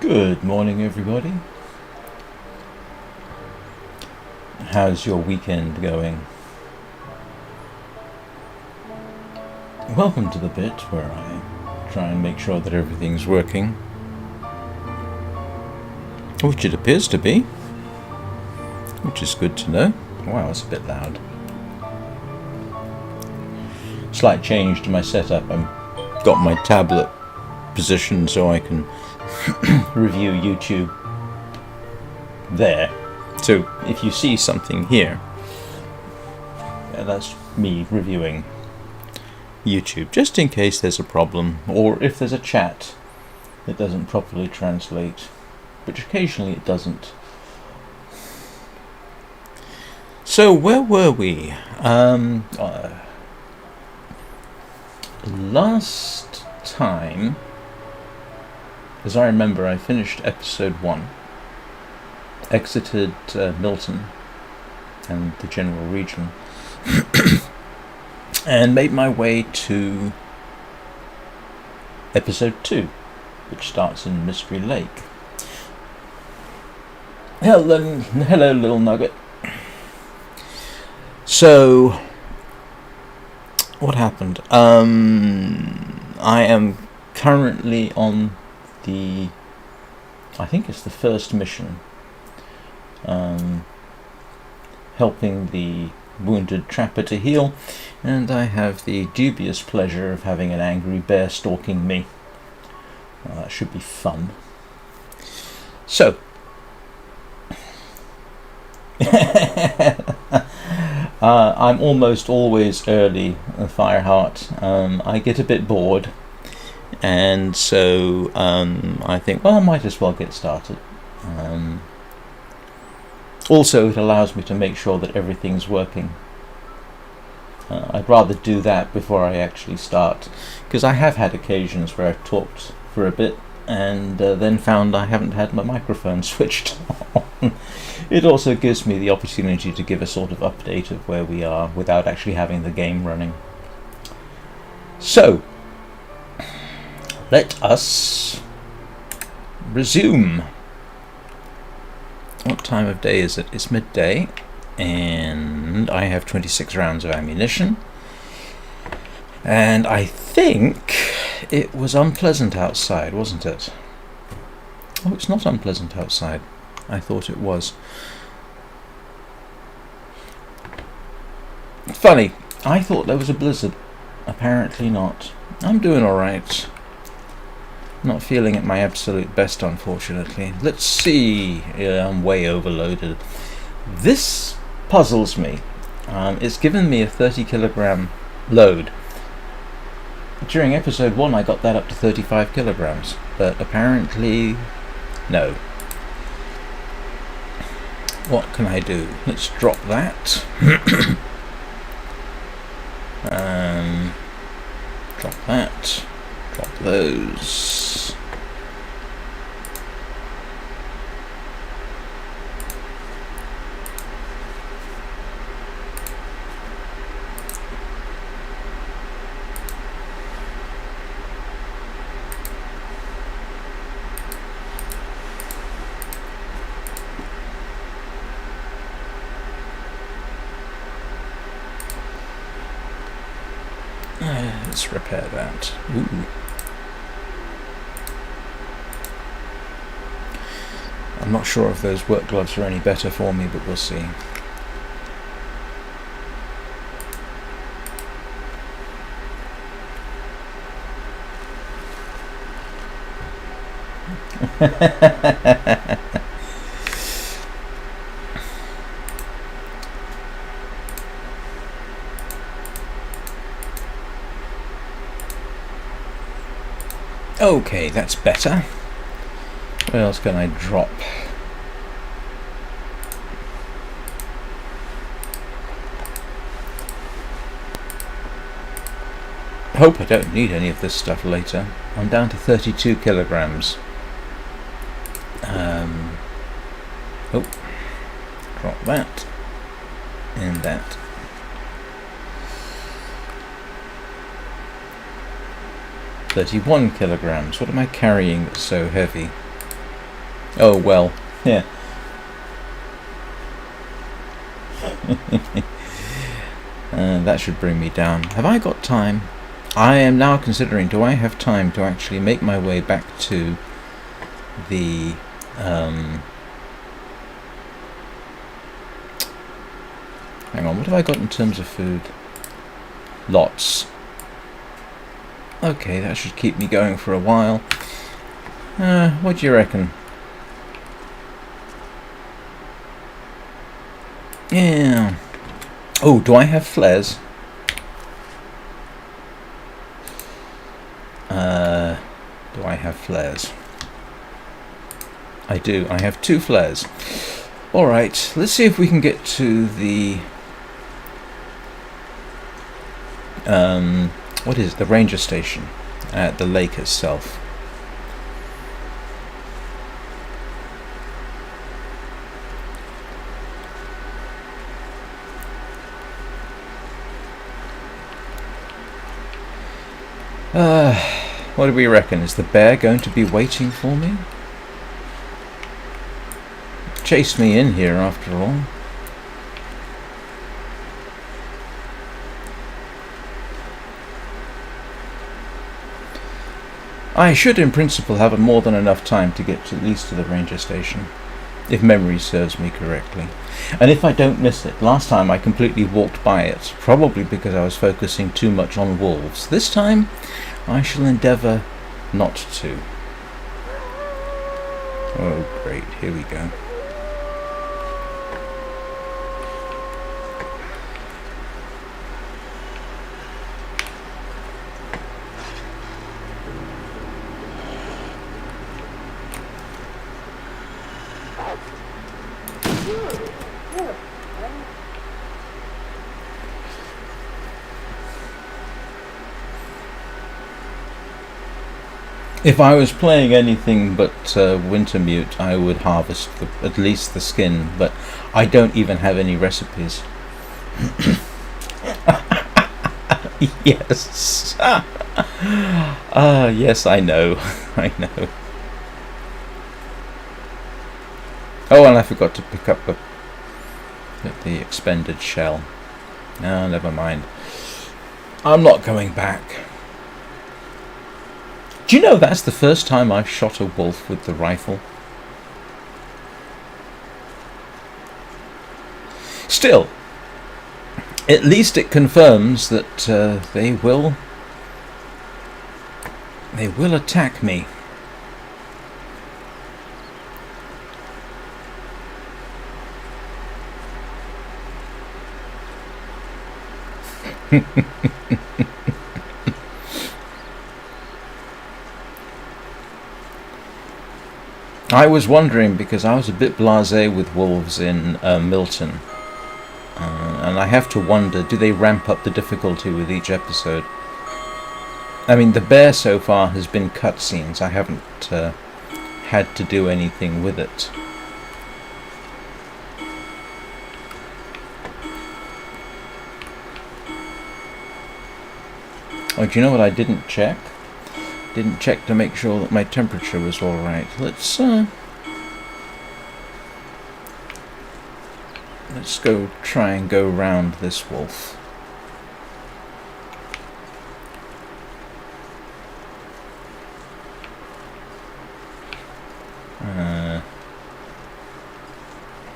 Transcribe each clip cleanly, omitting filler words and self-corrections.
Good morning, everybody. How's your weekend going? Welcome to the bit where I try and make sure that everything's working, which it appears to be, which is good to know. Wow, it's a bit loud. Slight change to my setup. I've got my tablet positioned so I can review YouTube there. So if you see something here, that's me reviewing YouTube, just in case there's a problem, or if there's a chat that doesn't properly translate, which occasionally it doesn't. So where were we? Last time, as I remember, I finished episode 1, exited Milton and the general region, and made my way to episode 2, which starts in Mystery Lake. Hello, little nugget. So, what happened? I am currently on I think it's the first mission, helping the wounded trapper to heal, and I have the dubious pleasure of having an angry bear stalking me. Well, that should be fun. So, I'm almost always early, Fireheart. I get a bit bored, and so I think, well, I might as well get started. Also, it allows me to make sure that everything's working. I'd rather do that before I actually start, because I have had occasions where I've talked for a bit and then found I haven't had my microphone switched on. It also gives me the opportunity to give a sort of update of where we are without actually having the game running. So, let us resume. What time of day is it? It's midday, and I have 26 rounds of ammunition, and I think it was unpleasant outside, wasn't it? Oh, it's not unpleasant outside. I thought it was. Funny, I thought there was a blizzard. Apparently not. I'm doing alright. Not feeling at my absolute best, unfortunately. Let's see. Yeah, I'm way overloaded. This puzzles me. It's given me a 30 kilogram load. During episode 1 I got that up to 35 kilograms, but apparently no. What can I do? Let's drop that. Drop that. Drop those. Let's repair that. Ooh. I'm not sure if those work gloves are any better for me, but we'll see. Okay, that's better. What else can I drop? Hope I don't need any of this stuff later. I'm down to 32 kilograms. Oh, drop that and that. 31 kilograms. What am I carrying that's so heavy? Oh well, yeah. That should bring me down. Have I got time? I am now considering, do I have time to actually make my way back to the hang on, what have I got in terms of food? Lots. Okay, that should keep me going for a while. What do you reckon? Yeah. Oh, do I have flares? Do I have flares? I do. I have 2 flares. Alright, let's see if we can get to the what is it? The ranger station at the lake itself. What do we reckon? Is the bear going to be waiting for me? Chased me in here after all. I should in principle have more than enough time to get at least to the ranger station, if memory serves me correctly. And if I don't miss it, last time I completely walked by it, probably because I was focusing too much on wolves. This time I shall endeavour not to. Oh great, here we go. If I was playing anything but Wintermute, I would harvest at least the skin, but I don't even have any recipes. Yes. Yes, I know. I know. Oh, and I forgot to pick up the expended shell. No, never mind. I'm not going back. Do you know that's the first time I've shot a wolf with the rifle? Still, at least it confirms that they will attack me. I was wondering, because I was a bit blasé with wolves in Milton, and I have to wonder, do they ramp up the difficulty with each episode? I mean, the bear so far has been cutscenes. I haven't had to do anything with it. Oh, do you know what I didn't check? Didn't check to make sure that my temperature was alright. Let's go try and go round this wolf.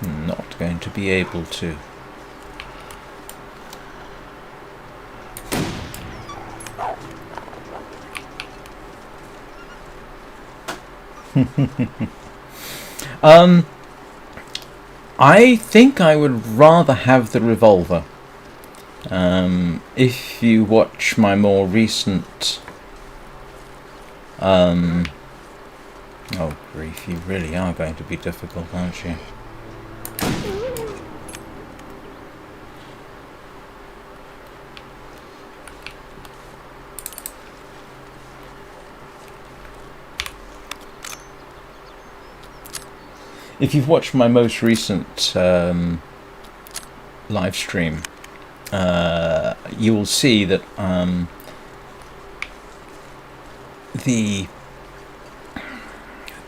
Not going to be able to. I think I would rather have the revolver. If you watch my more recent oh grief, you really are going to be difficult, aren't you? If you've watched my most recent live stream, you will see that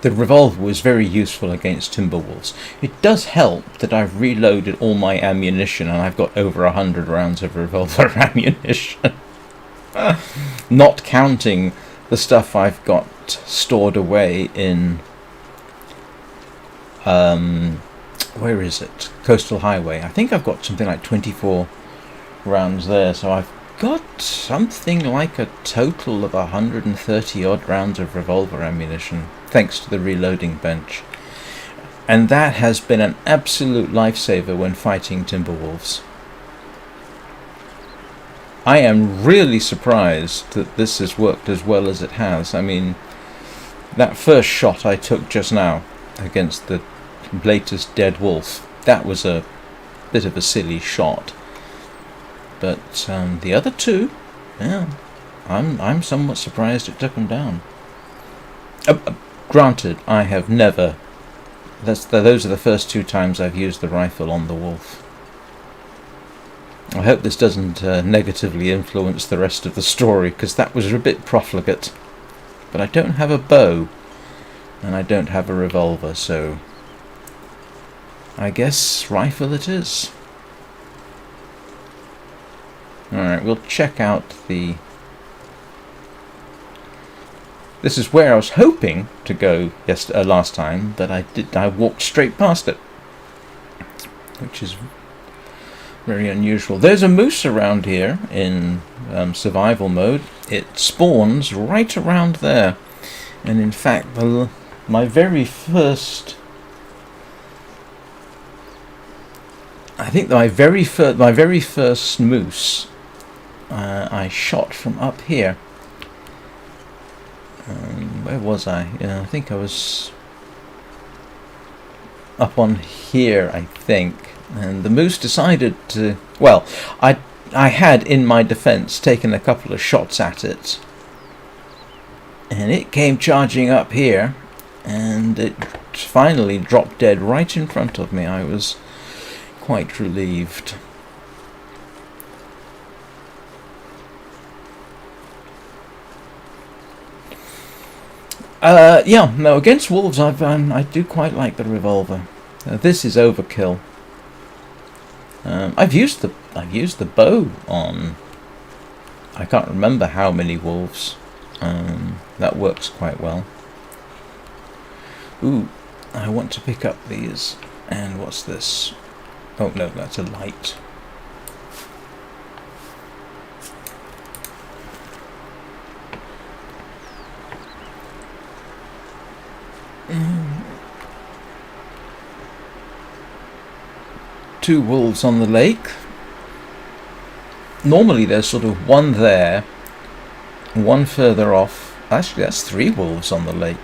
the revolver was very useful against timber wolves. It does help that I've reloaded all my ammunition and I've got over 100 rounds of revolver ammunition. Not counting the stuff I've got stored away in where is it? Coastal Highway. I think I've got something like 24 rounds there, so I've got something like a total of 130 odd rounds of revolver ammunition, thanks to the reloading bench. And that has been an absolute lifesaver when fighting timber wolves. I am really surprised that this has worked as well as it has. I mean, that first shot I took just now against the latest dead wolf, that was a bit of a silly shot. But the other two, yeah, I'm somewhat surprised it took them down. Granted, I have never. Those are the first two times I've used the rifle on the wolf. I hope this doesn't negatively influence the rest of the story, because that was a bit profligate. But I don't have a bow, and I don't have a revolver, so I guess rifle it is. Alright, we'll check out the... This is where I was hoping to go last time, but I walked straight past it, which is very unusual. There's a moose around here in survival mode. It spawns right around there, and in fact, my very first moose I shot from up here. Where was I? I think I was up on here, I think. And the moose decided to... Well, I had, in my defense, taken a couple of shots at it. And it came charging up here, and it finally dropped dead right in front of me. I was quite relieved. Yeah, no, against wolves I do quite like the revolver. This is overkill. I've used the bow on, I can't remember how many wolves. That works quite well. Ooh, I want to pick up these. And what's this? Oh no, that's a light. Two wolves on the lake. Normally there's sort of one there, one further off. Actually, that's three wolves on the lake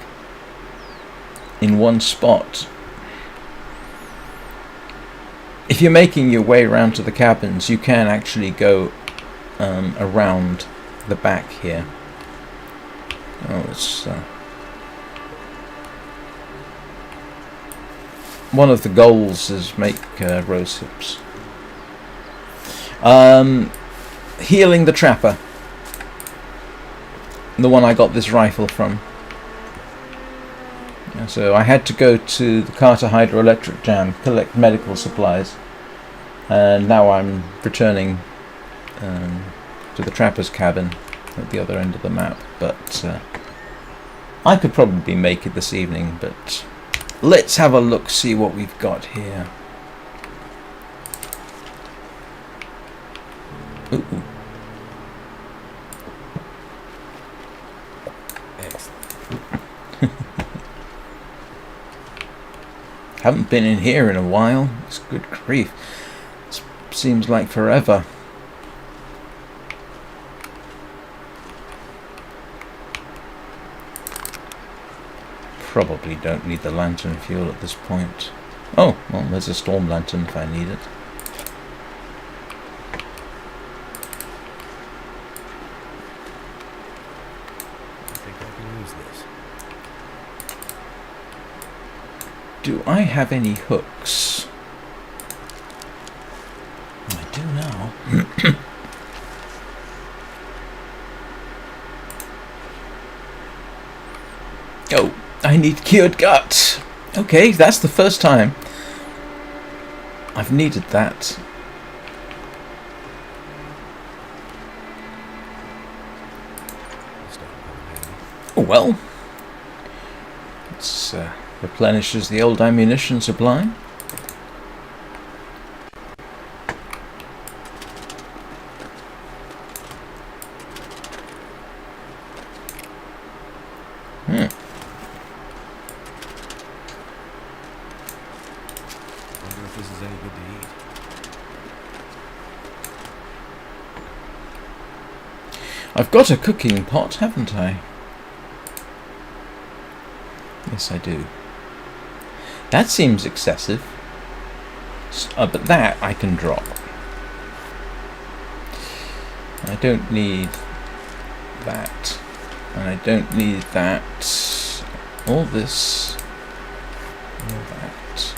in one spot. If you're making your way around to the cabins, you can actually go around the back here. Oh, it's one of the goals is make rose hips. Healing the trapper, the one I got this rifle from. So I had to go to the Carter Hydroelectric Dam, collect medical supplies, and now I'm returning to the trapper's cabin at the other end of the map. But I could probably make it this evening, but let's have a look, see what we've got here. Ooh. Haven't been in here in a while. It's good grief. It seems like forever. Probably don't need the lantern fuel at this point. Oh, well, there's a storm lantern if I need it. I think I can use this. Do I have any hooks? I do now. Oh, I need cured gut. Okay, that's the first time I've needed that. Oh well. It's replenishes the old ammunition supply. Wonder if this is any good to eat. I've got a cooking pot, haven't I? Yes, I do. That seems excessive. But that I can drop. I don't need that. And I don't need that. All this. All that.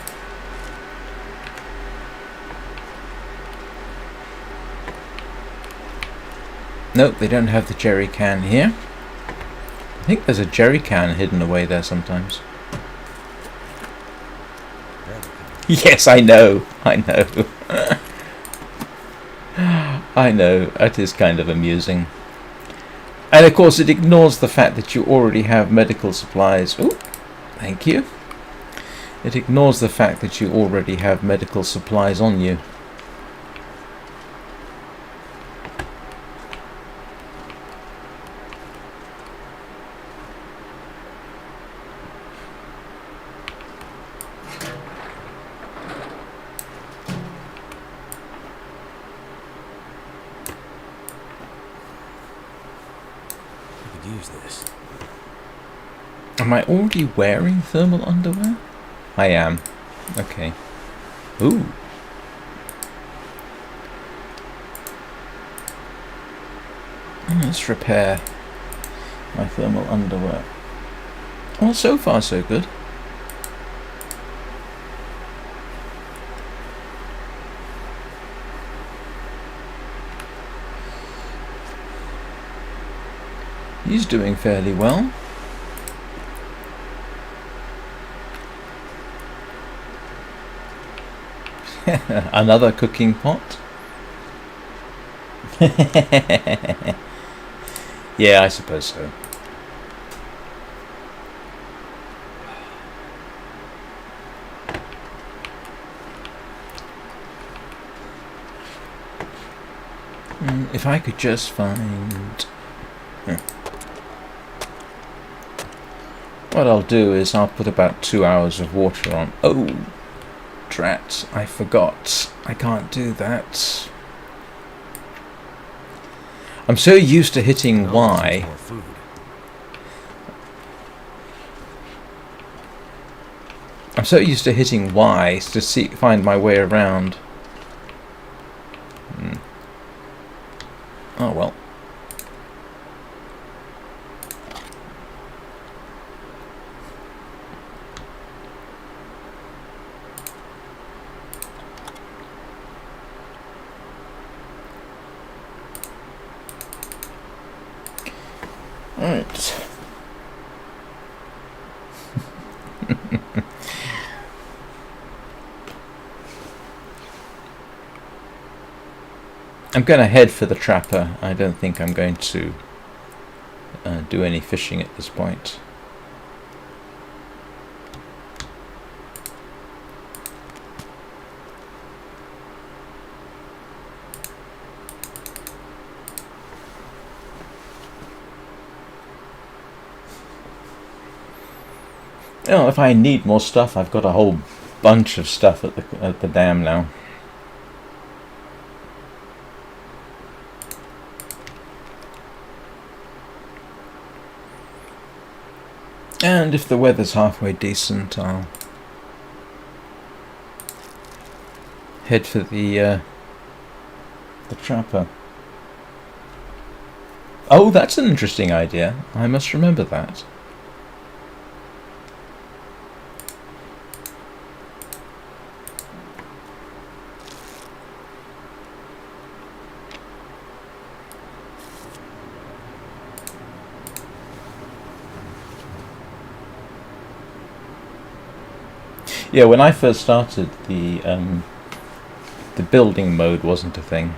Nope, they don't have the jerry can here. I think there's a jerry can hidden away there sometimes. Yes, I know. I know. I know. That is kind of amusing. And of course it ignores the fact that you already have medical supplies. Oh, thank you. It ignores the fact that you already have medical supplies on you. Use this. Am I already wearing thermal underwear? I am. Okay. Ooh. Let's repair my thermal underwear. Well, so far so good. He's doing fairly well. Another cooking pot. Yeah, I suppose so. If I could just find... What I'll do is I'll put about 2 hours of water on. Oh, drat, I forgot. I can't do that. I'm so used to hitting Y. I'm so used to hitting Y to find my way around. Oh well. Alright. I'm going to head for the trapper. I don't think I'm going to do any fishing at this point. You know, if I need more stuff, I've got a whole bunch of stuff at the dam now. And if the weather's halfway decent, I'll head for the trapper. Oh, that's an interesting idea. I must remember that. Yeah, when I first started, the building mode wasn't a thing.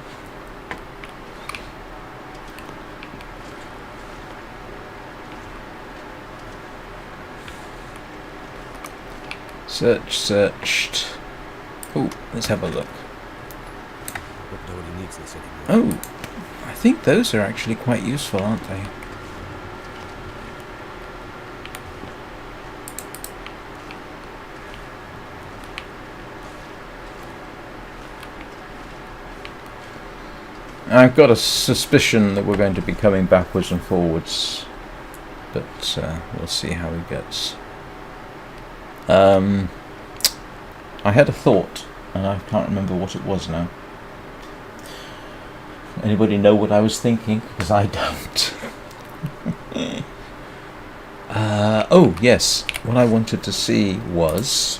Searched. Oh, let's have a look. Hope nobody needs this anymore. Oh, I think those are actually quite useful, aren't they? I've got a suspicion that we're going to be coming backwards and forwards, but we'll see how it gets. I had a thought, and I can't remember what it was now. Anybody know what I was thinking? Because I don't. Oh, yes. What I wanted to see was...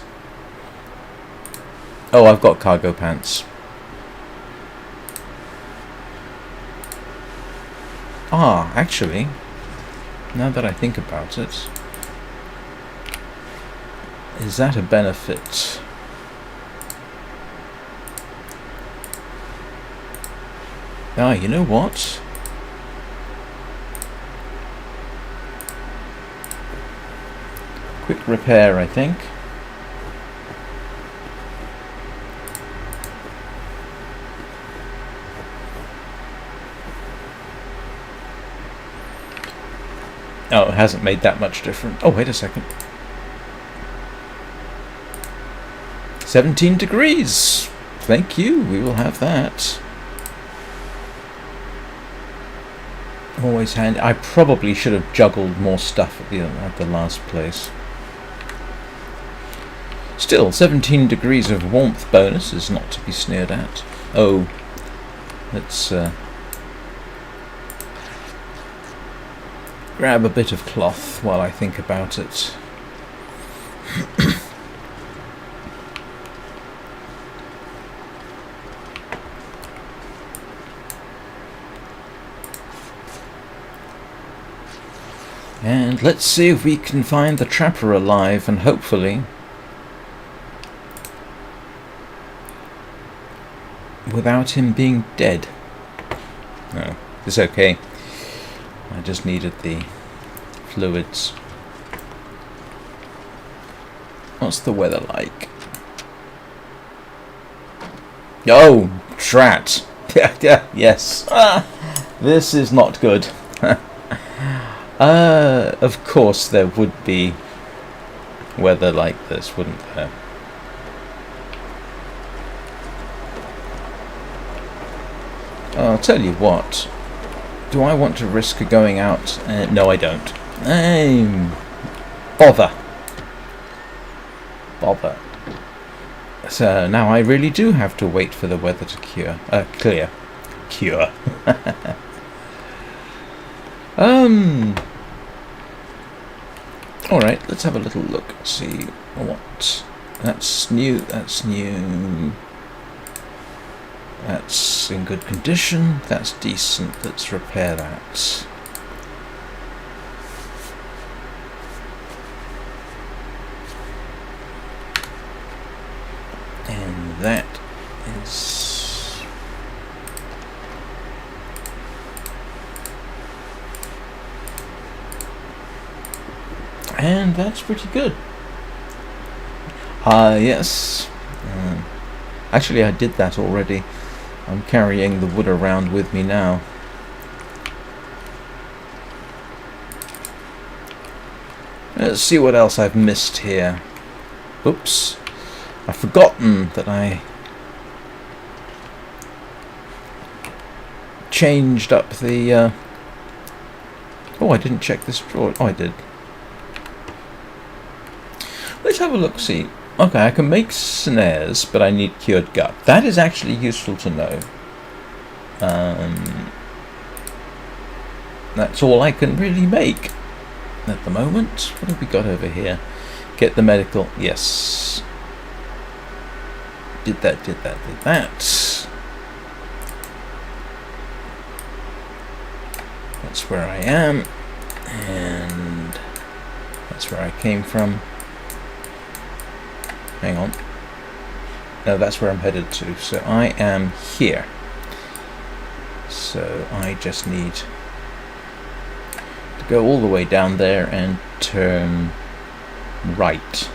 Oh, I've got cargo pants. Ah, actually, now that I think about it, is that a benefit? Ah, you know what? Quick repair, I think. Oh, it hasn't made that much difference. Oh, wait a second. 17 degrees! Thank you, we will have that. Always handy. I probably should have juggled more stuff at the last place. Still, 17 degrees of warmth bonus is not to be sneered at. Oh, let's grab a bit of cloth while I think about it. And let's see if we can find the trapper alive, and hopefully without him being dead. No, it's okay. I just needed the fluids. What's the weather like? Oh, drat! Yes. This is not good. Of course there would be weather like this, wouldn't there? I'll tell you what. Do I want to risk going out? No, I don't. Bother. Bother. So now I really do have to wait for the weather to clear. Cure. Alright, let's have a little look. See what... That's new, that's new... That's in good condition, that's decent, let's repair that. And that is... And that's pretty good. Yes. Actually, I did that already. I'm carrying the wood around with me now. Let's see what else I've missed here. Oops. I've forgotten that I changed up the... Oh, I didn't check this drawer. Oh, I did. Let's have a look-see. Okay, I can make snares, but I need cured gut. That is actually useful to know. That's all I can really make at the moment. What have we got over here? Get the medical. Yes. Did that. That's where I am. And that's where I came from. hang on. No, that's where I'm headed to. So I am here. So I just need to go all the way down there and turn right.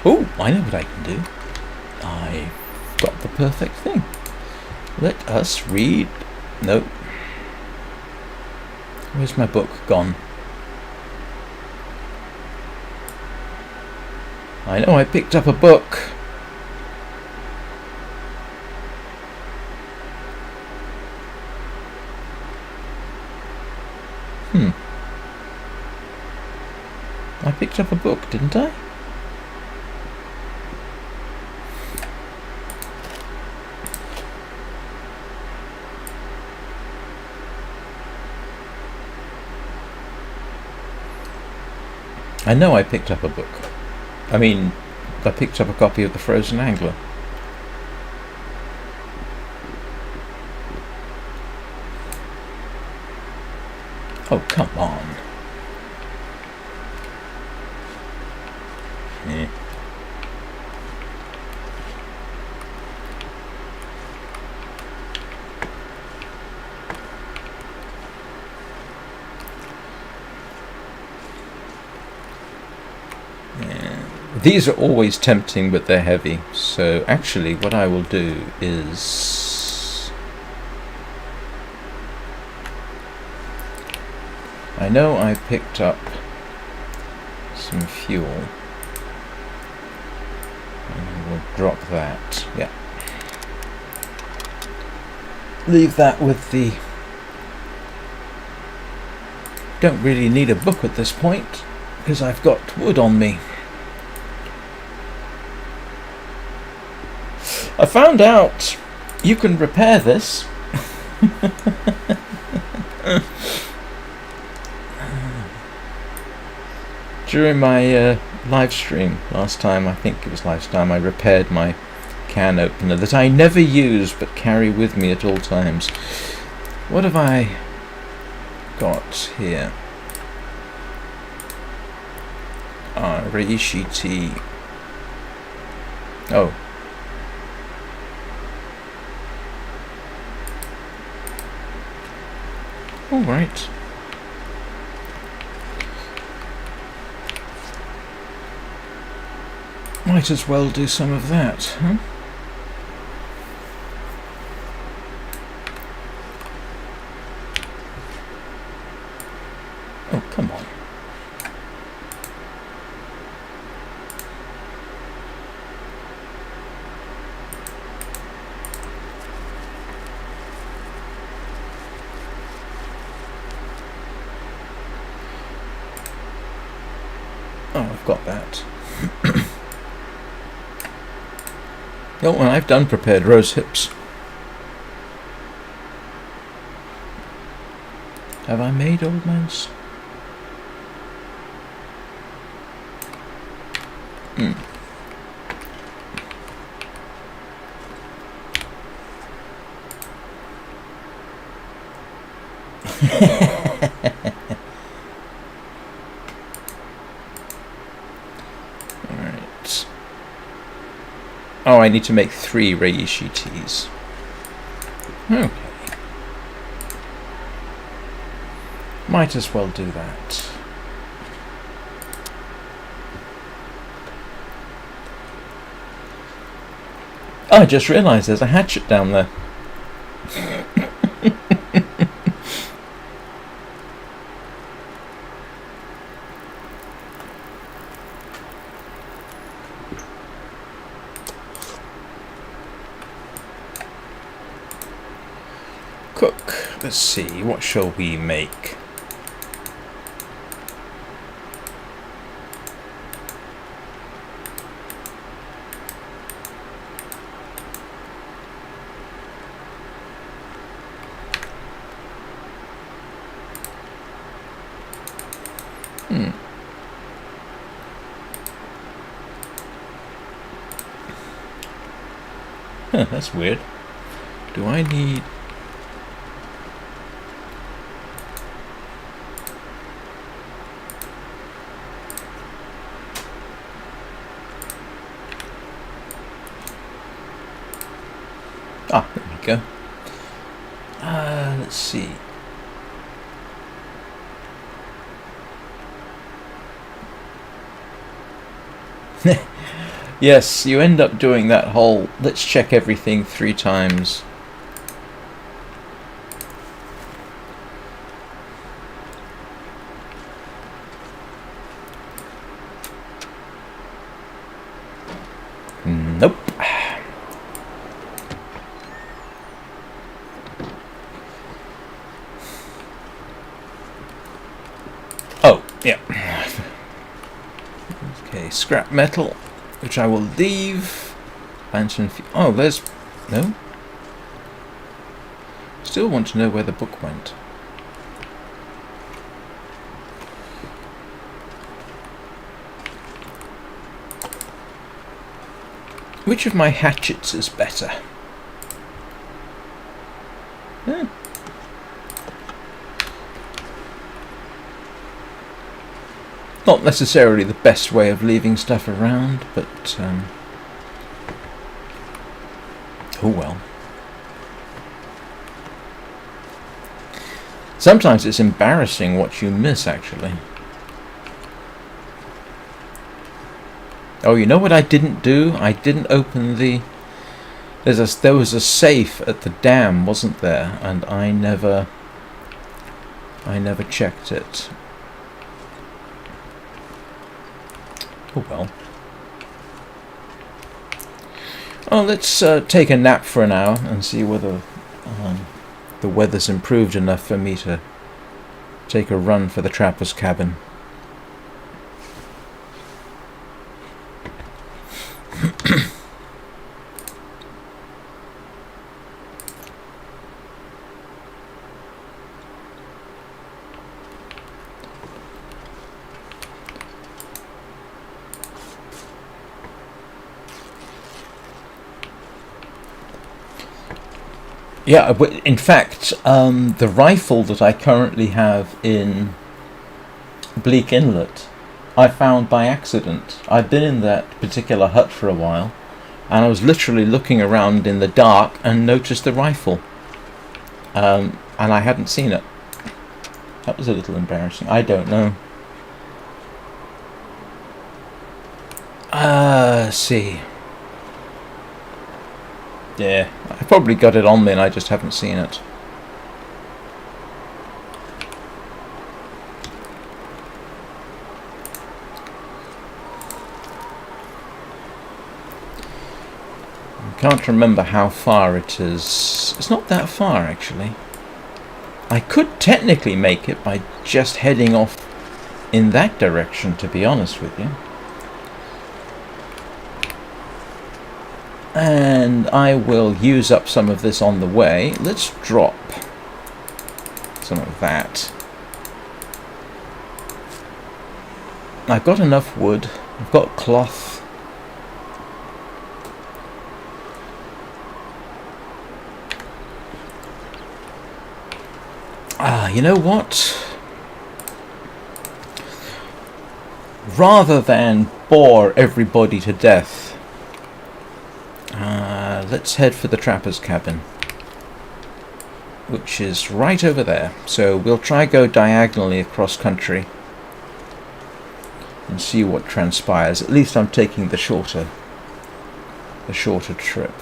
Oh, I know what I can do. I've got the perfect thing. Let us read. No. Where's my book gone? I know I picked up a book. I picked up a book, didn't I? I know I picked up a book. I mean, I picked up a copy of The Frozen Angler. Oh, come on. Eh. These are always tempting, but they're heavy. So actually what I will do is... I know I picked up some fuel. And we'll drop that. Yeah. Leave that with the... Don't really need a book at this point, because I've got wood on me. I found out you can repair this. During my live stream last time, I think it was last time, I repaired my can opener that I never use but carry with me at all times. What have I got here? Reishi tea. Oh. All right. Might as well do some of that, huh? Oh, come on. Oh, I've got that. Oh, and I've done prepared rose hips. Have I made old man's? Alright. Oh, I need to make 3 reishi teas. Okay. Might as well do that. Oh, I just realised there's a hatchet down there. Cook. Let's see, what shall we make? Huh, that's weird. Do I need... Ah, there we go. Let's see. Yes, you end up doing that whole let's check everything 3 times. Nope. Oh, yeah. Okay, scrap metal, which I will leave. Lantern. Oh, there's no. Still want to know where the book went. Which of my hatchets is better? Not necessarily the best way of leaving stuff around, but oh well. Sometimes it's embarrassing what you miss, actually. Oh, you know what I didn't do? I didn't open the... There was a safe at the dam, wasn't there? And I never checked it. Oh well. Oh, let's take a nap for an hour and see whether the weather's improved enough for me to take a run for the trapper's cabin. Yeah, in fact, the rifle that I currently have in Bleak Inlet, I found by accident. I'd been in that particular hut for a while, and I was literally looking around in the dark and noticed the rifle. And I hadn't seen it. That was a little embarrassing. I don't know. See. Yeah, I probably got it on me and I just haven't seen it. I can't remember how far it is. It's not that far, actually. I could technically make it by just heading off in that direction, to be honest with you. And I will use up some of this on the way. Let's drop some of that. I've got enough wood. I've got cloth. You know what? Rather than bore everybody to death, let's head for the trapper's cabin, which is right over there. So we'll try go diagonally across country and see what transpires. At least I'm taking the shorter trip.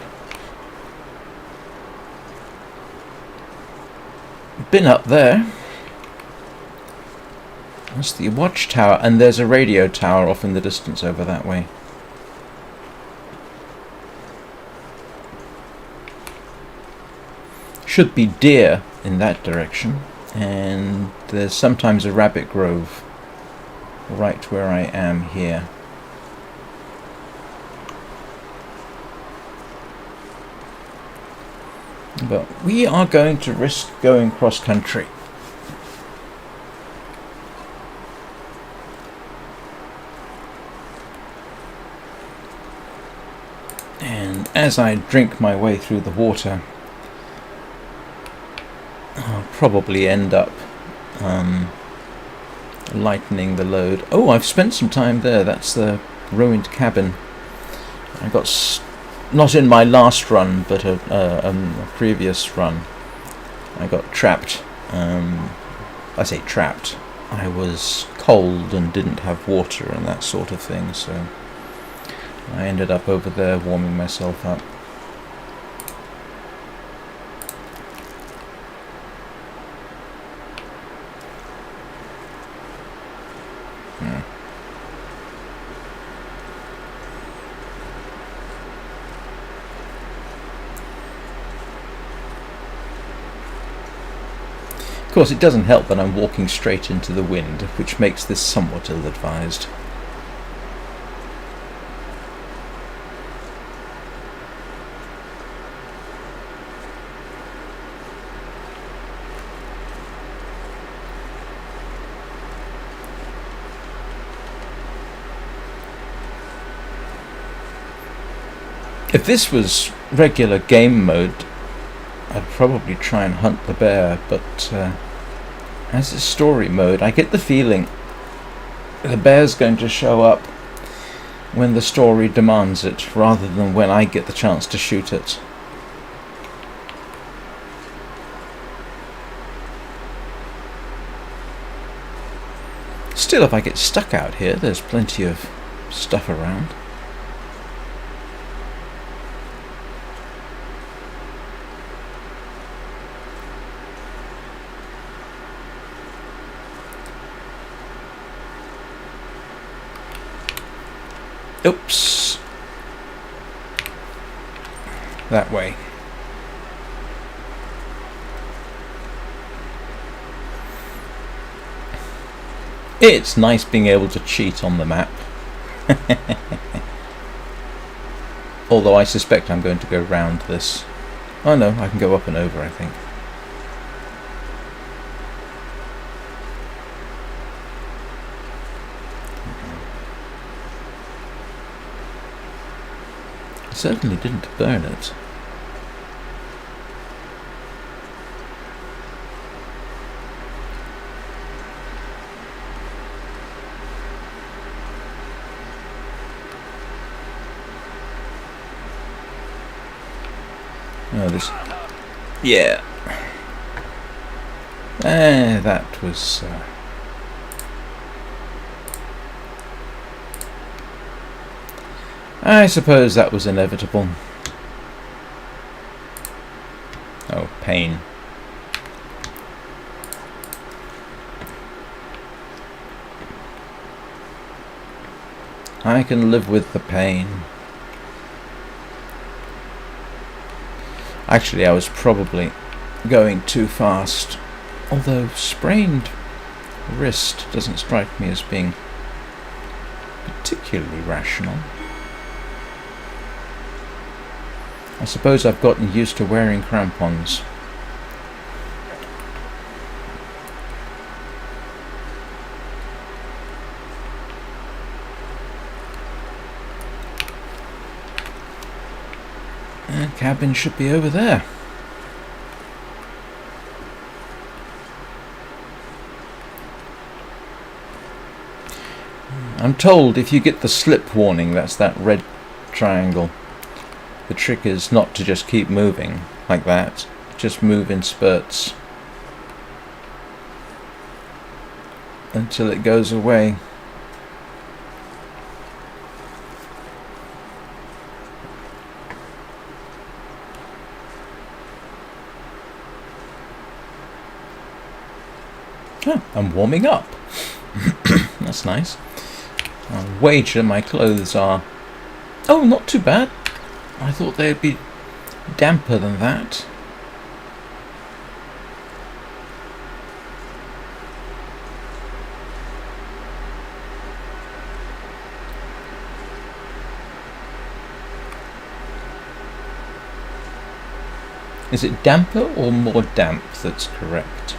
Been up there. That's the watchtower, and there's a radio tower off in the distance over that way. Should be deer in that direction, and there's sometimes a rabbit grove right where I am here. But we are going to risk going cross country. And as I drink my way through the water, I'll probably end up lightening the load. Oh, I've spent some time there. That's the ruined cabin. I got not in my last run, but a previous run, I got trapped. I say trapped. I was cold and didn't have water and that sort of thing, so I ended up over there warming myself up. Of course, it doesn't help that I'm walking straight into the wind, which makes this somewhat ill-advised. If this was regular game mode, I'd probably try and hunt the bear, but as a story mode, I get the feeling the bear's going to show up when the story demands it, rather than when I get the chance to shoot it. Still, if I get stuck out here, there's plenty of stuff around. Oops. That way. It's nice being able to cheat on the map. Although I suspect I'm going to go round this. Oh no, I can go up and over, I think. Certainly didn't burn it. Oh, this. Yeah. That was. I suppose that was inevitable. Oh, pain. I can live with the pain. Actually, I was probably going too fast. Although sprained wrist doesn't strike me as being particularly rational. I suppose I've gotten used to wearing crampons. The cabin should be over there. I'm told if you get the slip warning, that's that red triangle. The trick is not to just keep moving like that, just move in spurts until it goes away. Oh, I'm warming up. That's nice. I'll wager my clothes are... Oh, not too bad. I thought they'd be damper than that. Is it damper or more damp that's correct?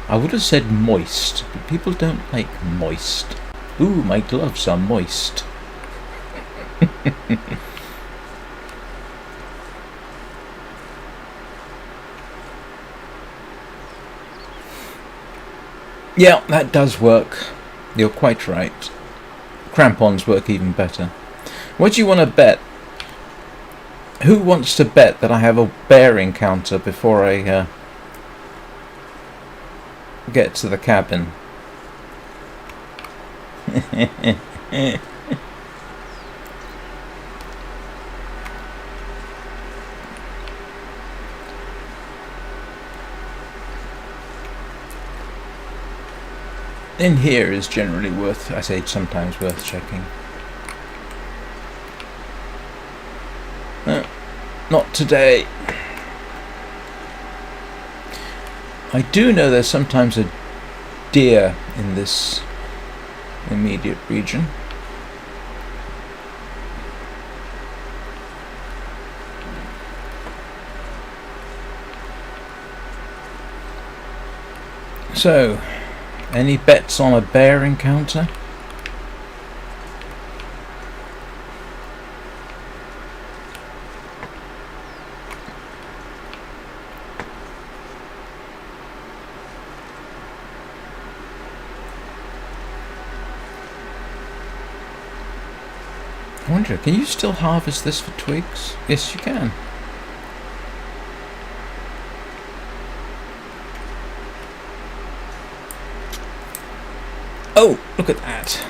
I would have said moist, but people don't like moist. Ooh, my gloves are moist. Yeah, that does work. You're quite right. Crampons work even better. What do you want to bet Who wants to bet that I have a bear encounter before I get to the cabin? In here is generally worth, I say sometimes worth checking. Not today. I do know there's sometimes a deer in this immediate region. So, any bets on a bear encounter? I wonder, can you still harvest this for twigs? Yes, you can. Oh, look at that.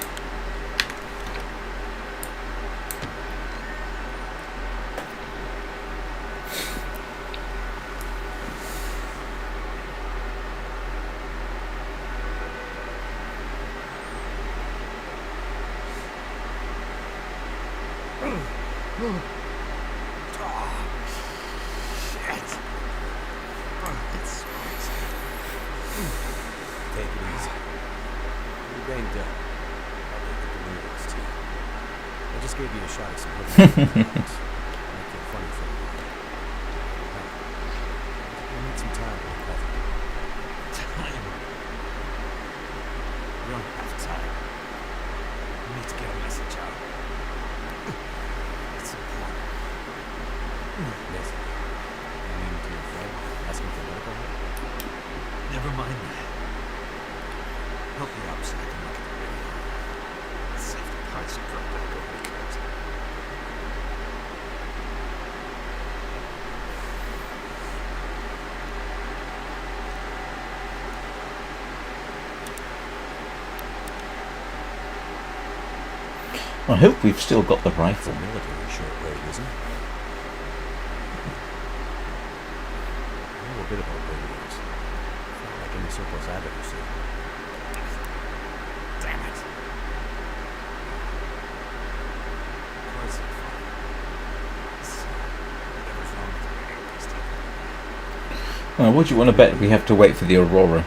I hope we've still got the rifle. Military shortwave, isn't it? I know a bit about radios. Not like any surplus I've ever seen. Damn it. What's it for? Whatever's wrong with the radio this time. Well, what do you want to bet we have to wait for the Aurora?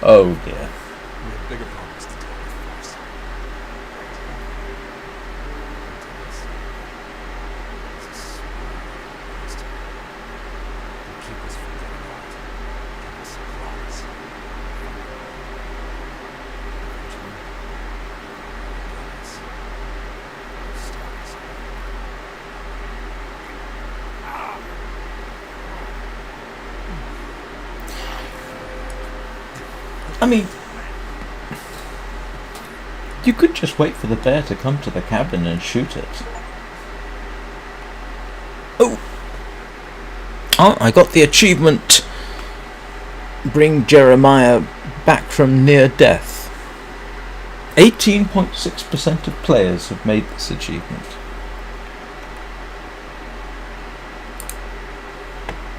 Oh dear. We have bigger problems to deal with first. Keep us from getting out. Give us supplies. I mean, you could just wait for the bear to come to the cabin and shoot it. Oh! Oh, I got the achievement. Bring Jeremiah back from near death. 18.6% of players have made this achievement.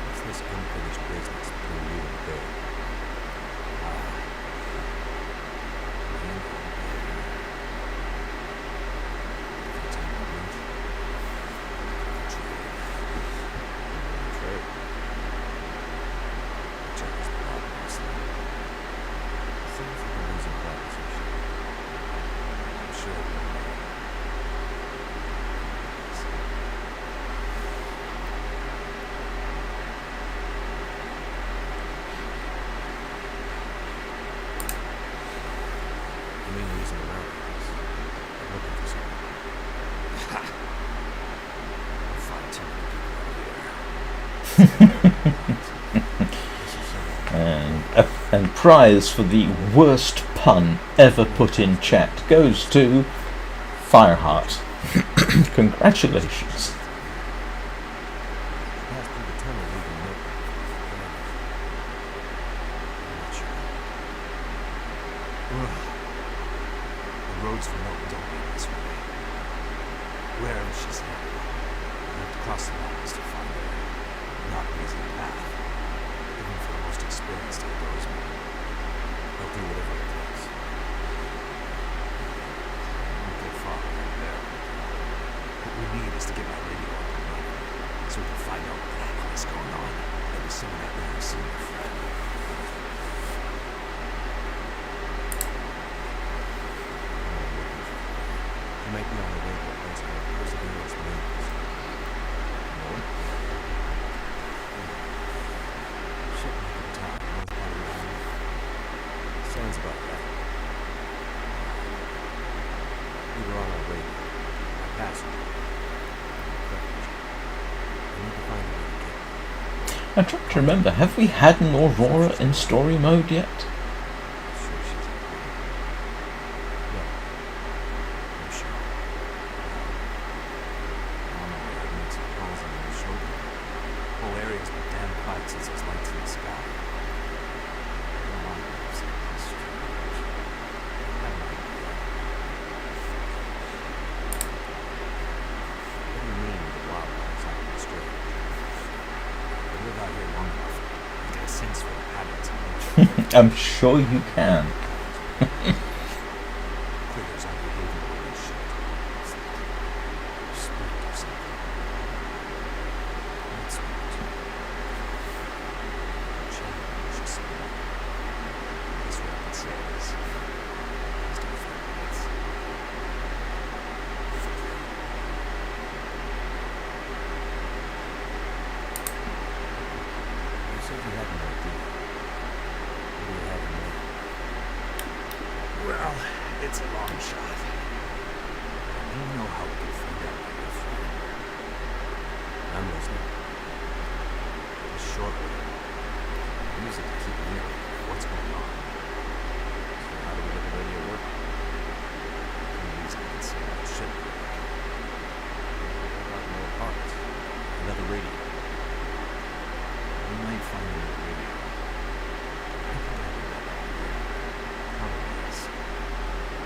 What's this unfinished business between you and the bear? and prize for the worst pun ever put in chat goes to Fireheart. Congratulations. Pass through the tunnel leading north. I'm not sure. Ugh. The roads from Milton don't lead this way. Wherever she's headed, I have to cross the mountains to find her. Not an easy path, even for the most experienced outdoorsman. I'll do whatever it takes. I won't get far right there. What we need is to get my radio up and running, so we can find out what the hell is going on. Maybe someone out there has seen your friend. You might be on the way to a place called Perseverance Mills. No? Shit, town, north part of the island. Sounds about right. We were on our way there. I passed you. I need to find a way to get there. I'm trying to remember, have we had an Aurora in story mode yet? I'm sure she's okay. Yeah. I'm sure. I don't know where I've made some calls on my shoulder. The whole area's been damn quiet since those lights in the sky. I don't want to have something strange. I have no idea. What do you mean the wildlife's acting strange? I live out here long enough. I get a sense for the habits of nature. I'm sure you can. Critters aren't behaving the way they should. It's like they're spooked or something. Not spooked. Challenge or something. I guess what I can say is, please don't fight me. You said you had an idea. What do you have in mind? Well, it's a long shot. I don't know how we can find out about your friend. I'm listening. The short way. Use it to keep an ear on what's going on. So how do we get the radio working? Use it and see how it should be. What about more parts? Another radio. We might find another radio. I think I have a better idea. Probably is.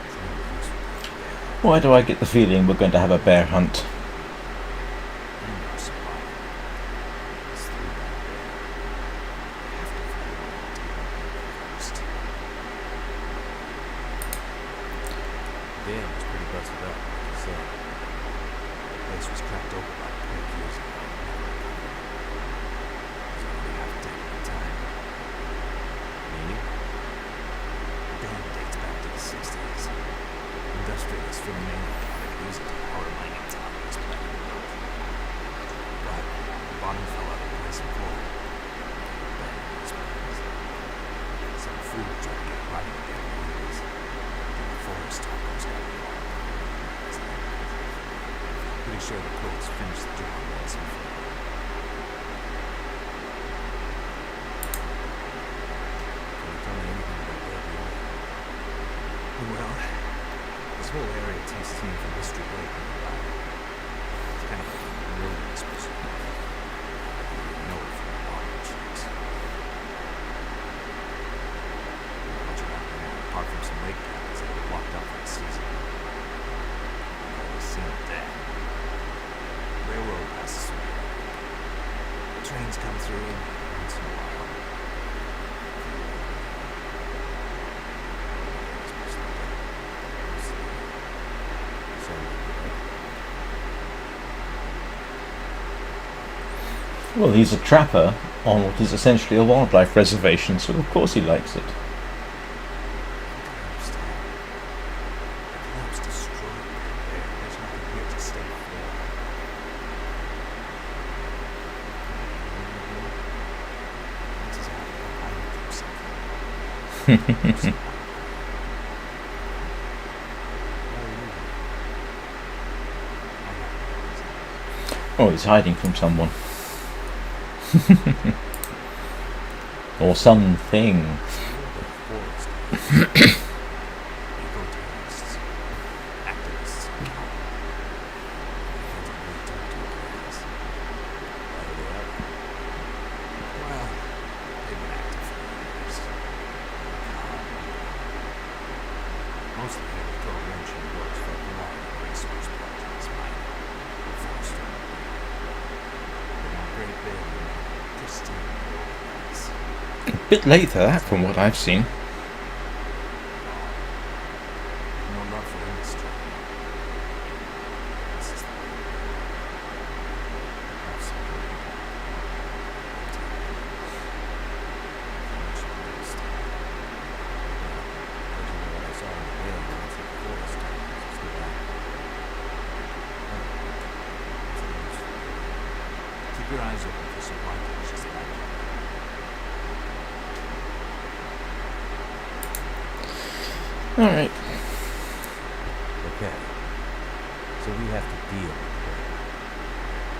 It's no use without a bear. Why do I get the feeling we're going to have a bear hunt? And our survival is through that bear. We have to find a way to take out the bear first. The dam was pretty busted up, like you said. The place was cracked open about 12 years ago. It was only half dead at the time. Meaning? The dam dates back to the 60s. Industrialists from Maine wanted to use it to power mining towns back in the north. But the bottom fell out of the ice and cold. Some food tried to get running again in the 80s. And the forest talkers got involved. Pretty sure the quilts finished the job once and for all. Can you tell me anything about where we are? Well, this whole area takes steam from History Lake nearby. It's kind of like a wilderness preserve. You know it from the water trees. Not much around here, apart from some lake cabins that were blocked up for the season. I've always seen it there. Railroad passes through the area. Trains come through once in a while. It's mostly dead. Well, he's a trapper on what is essentially a wildlife reservation, so of course he likes it. Oh, he's hiding from someone. Or something. bear remained pristine as A bit late for that, from what I've seen. no love for industry. This is the way. Perhaps I'm going to what I saw in the whale across the forest. Let's go back. Keep your eyes open for supply caches that I can. Alright. Okay. So we have to deal with it.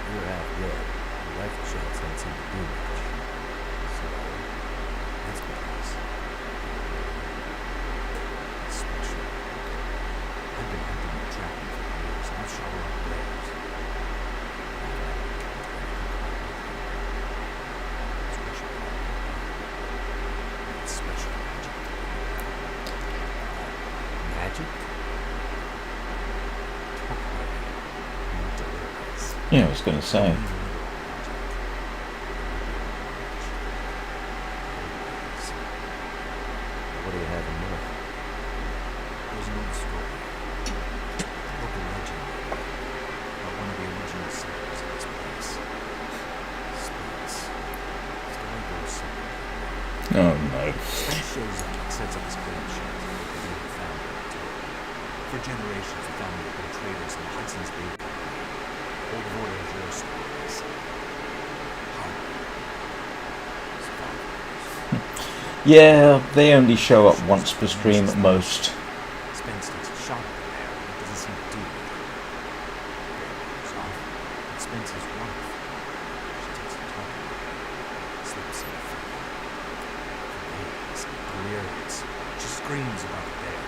You're half dead. Your rifle shots don't seem to do much. So that's nice. Especially. I've been hunting and trapping for years. I've shot a lot of bears. Special magic. Magic? Yeah, I was going to say. What do you have in mind? There's an old story. Local legend about one of the original settlers of this place. Spence. Story goes somewhere. Oh no. Spence shows up and sets up his great shed with the new family. For generations, the family have been traders in the Hudson's Bay. Old voyageur stories. Yeah, they only show up once per stream at most. Spence takes a shot at the bear, but it doesn't seem to do anything. Bear goes off, and Spence's wife. She takes a turn, slips in the fire. For days, delirious, she screams about the bear.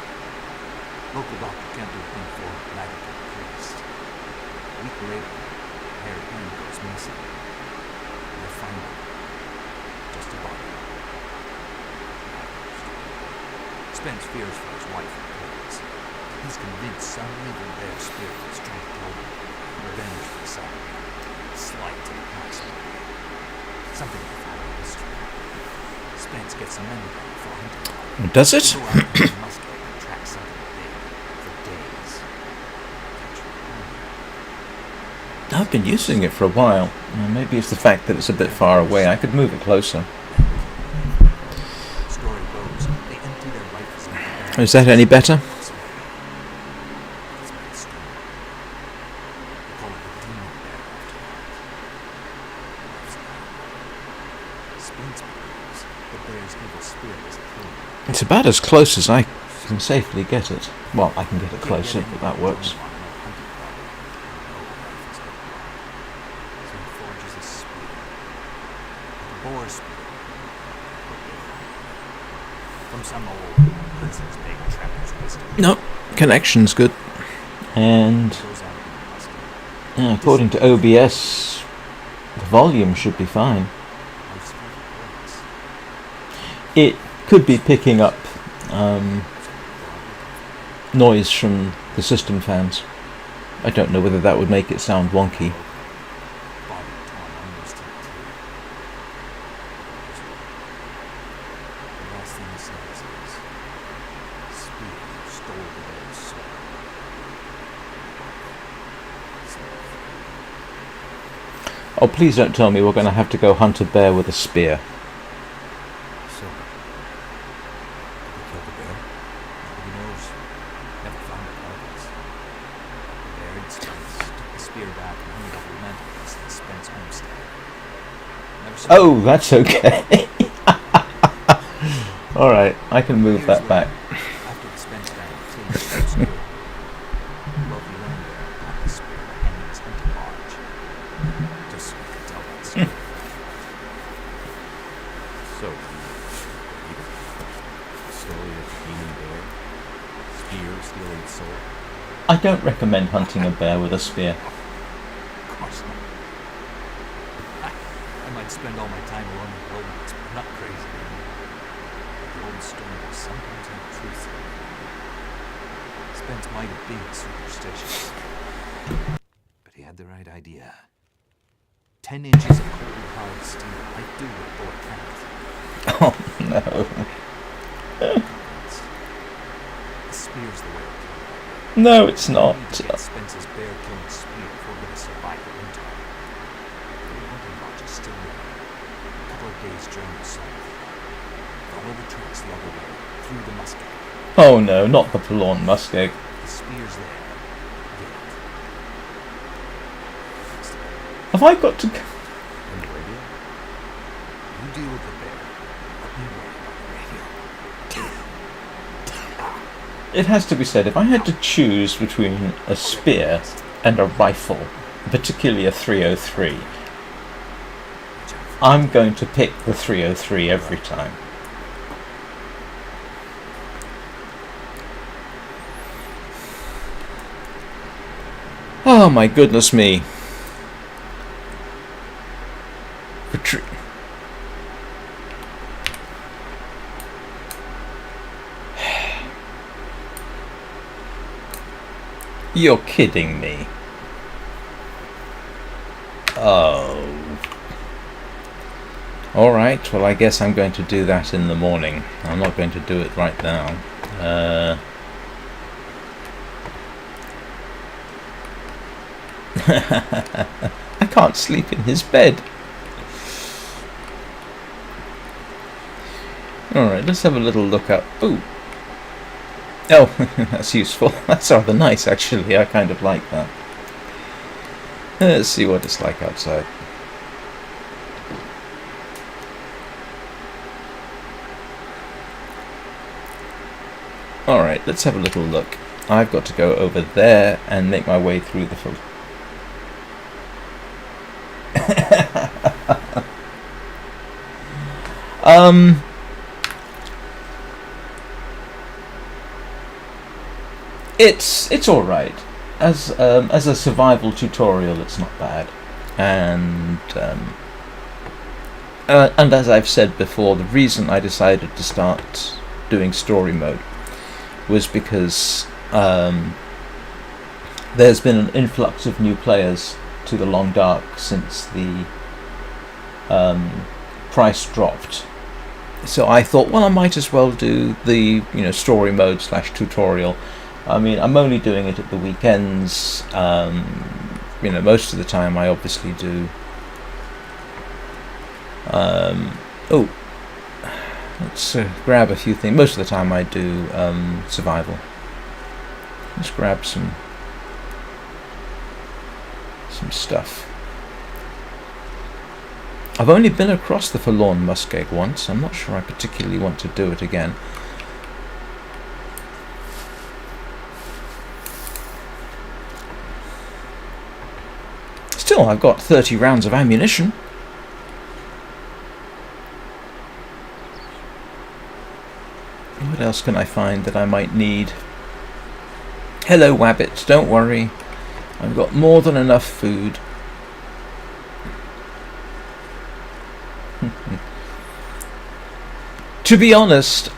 Local doctor can't do a thing for her, neither can the priest. A week later, Harry Ann goes missing. And they find her. Just a body. Spence fears for his wife and kids. He's convinced some evil bear spirit is trying to kill him. Revenge for some. Slight to the past. Something to follow history. Spence gets some men together for hunting. Does it? Go out with a musket and track something big for days. I've been using it for a while. Maybe it's the fact that it's a bit far away. I could move it closer. Story goes, they empty their rifles into the bag. Is that any better? That's my story. They call it the demon bear after it. Spence believes the bear's evil spirit is clean. It's about as close as I can safely get it. Well, I can get it closer, but that works. From some old Hudson's Bay trapper's wisdom. No, connection's good. And Goes out with the musket. according to OBS, the volume should be fine. Life's favorite place. It could be picking up noise from the system fans. I don't know whether that would make it sound wonky. Body torn almost to the teeth. The last thing he says is, Speed stole the bear's soul. Oh, please don't tell me we're going to have to go hunt a bear with a spear. So, did they kill the bear? Nobody knows. Never found the carcass. Buried Spence, took the spear back and hung it over the mantelpiece at the Spence homestead. Never saw Oh, that's okay. Alright, I can move that back. After the Spence family cleaned the house good, the wealthy landowner got the spear to hang in his hunting lodge. Just so he could tell that story. So, the story of the demon bear, spear stealing soul. I don't recommend hunting a bear with a spear. Of course not. I might spend all my time alone in the wilderness, but I'm not crazy. The old story will sometimes have truth in it. Spence might have been superstitious, but he had the right idea. 10 inches of cold hard steel. I do what Thor can't. Oh no. Convinced. The spear's the way to kill it. No, it's We not. need to get Spence's bear-killing spear if we're going to survive the winter. The hunting lodge is still there. A couple of days' journey south. Follow the tracks the other way, through the muskeg. Oh no, not the forlorn muskeg. The spear's there. Get it. Next time. Have I got to... And the radio? You deal with the bear. Let me worry about the radio. It has to be said, if I had to choose between a spear and a rifle, particularly a 303, I'm going to pick the 303 every time. Oh my goodness me. Retreat. You're kidding me. Oh. Alright, well I guess I'm going to do that in the morning. I'm not going to do it right now. I can't sleep in his bed. Alright, let's have a little look up. Ooh. Oh, that's useful. That's rather nice, actually. I kind of like that. Let's see what it's like outside. Alright, let's have a little look. I've got to go over there and make my way through the field. It's all right. As a survival tutorial, it's not bad, and as I've said before, the reason I decided to start doing story mode was because there's been an influx of new players to the Long Dark since the price dropped. So I thought, well, I might as well do the story mode / tutorial. I mean, I'm only doing it at the weekends. Most of the time I obviously do. Oh, let's grab a few things. Most of the time I do survival. Let's grab some stuff. I've only been across the forlorn muskeg once. I'm not sure I particularly want to do it again. Still, I've got 30 rounds of ammunition. What else can I find that I might need? Hello, Wabbit, don't worry. I've got more than enough food. To be honest,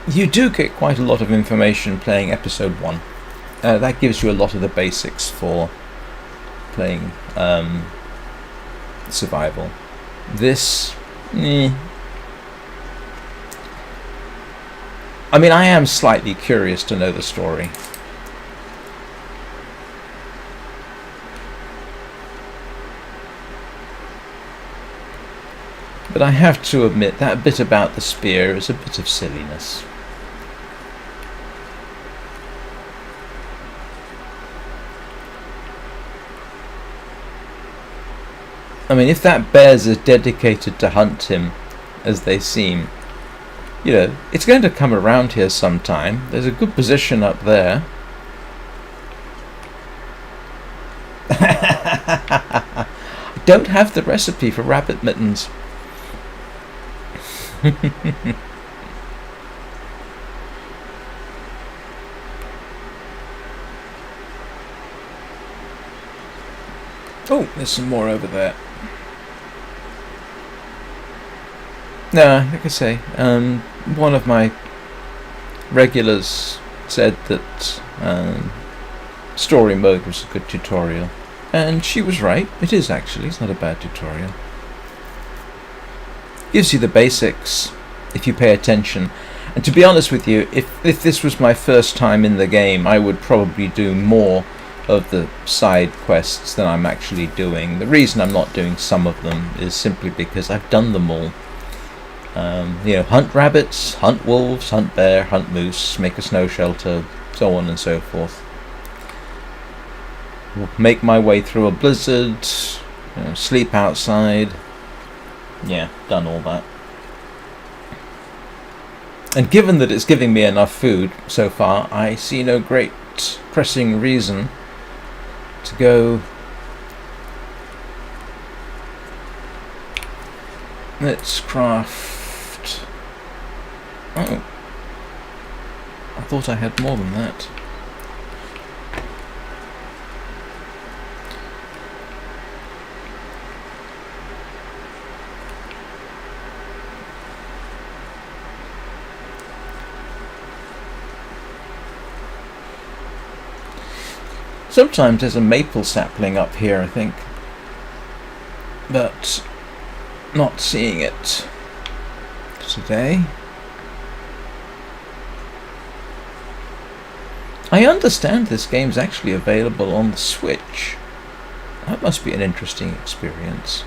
you do get quite a lot of information playing episode 1. That gives you a lot of the basics for playing survival. This, I mean, I am slightly curious to know the story. But I have to admit, that bit about the spear is a bit of silliness. I mean, if that bear's as dedicated to hunt him as they seem, it's going to come around here sometime. There's a good position up there. I don't have the recipe for rabbit mittens. Oh, there's some more over there. No, like I say, one of my regulars said that story mode was a good tutorial. And she was right. It is actually. It's not a bad tutorial. Gives you the basics if you pay attention. And to be honest with you, if this was my first time in the game, I would probably do more of the side quests than I'm actually doing. The reason I'm not doing some of them is simply because I've done them all. You know, hunt rabbits, hunt wolves, hunt bear, hunt moose, make a snow shelter, so on and so forth. Make my way through a blizzard, you know, sleep outside. Yeah, done all that. And given that it's giving me enough food so far, I see no great pressing reason to go. Let's craft. Oh, I thought I had more than that. Sometimes there's a maple sapling up here, I think, but not seeing it today. I understand this game's actually available on the Switch. That must be an interesting experience.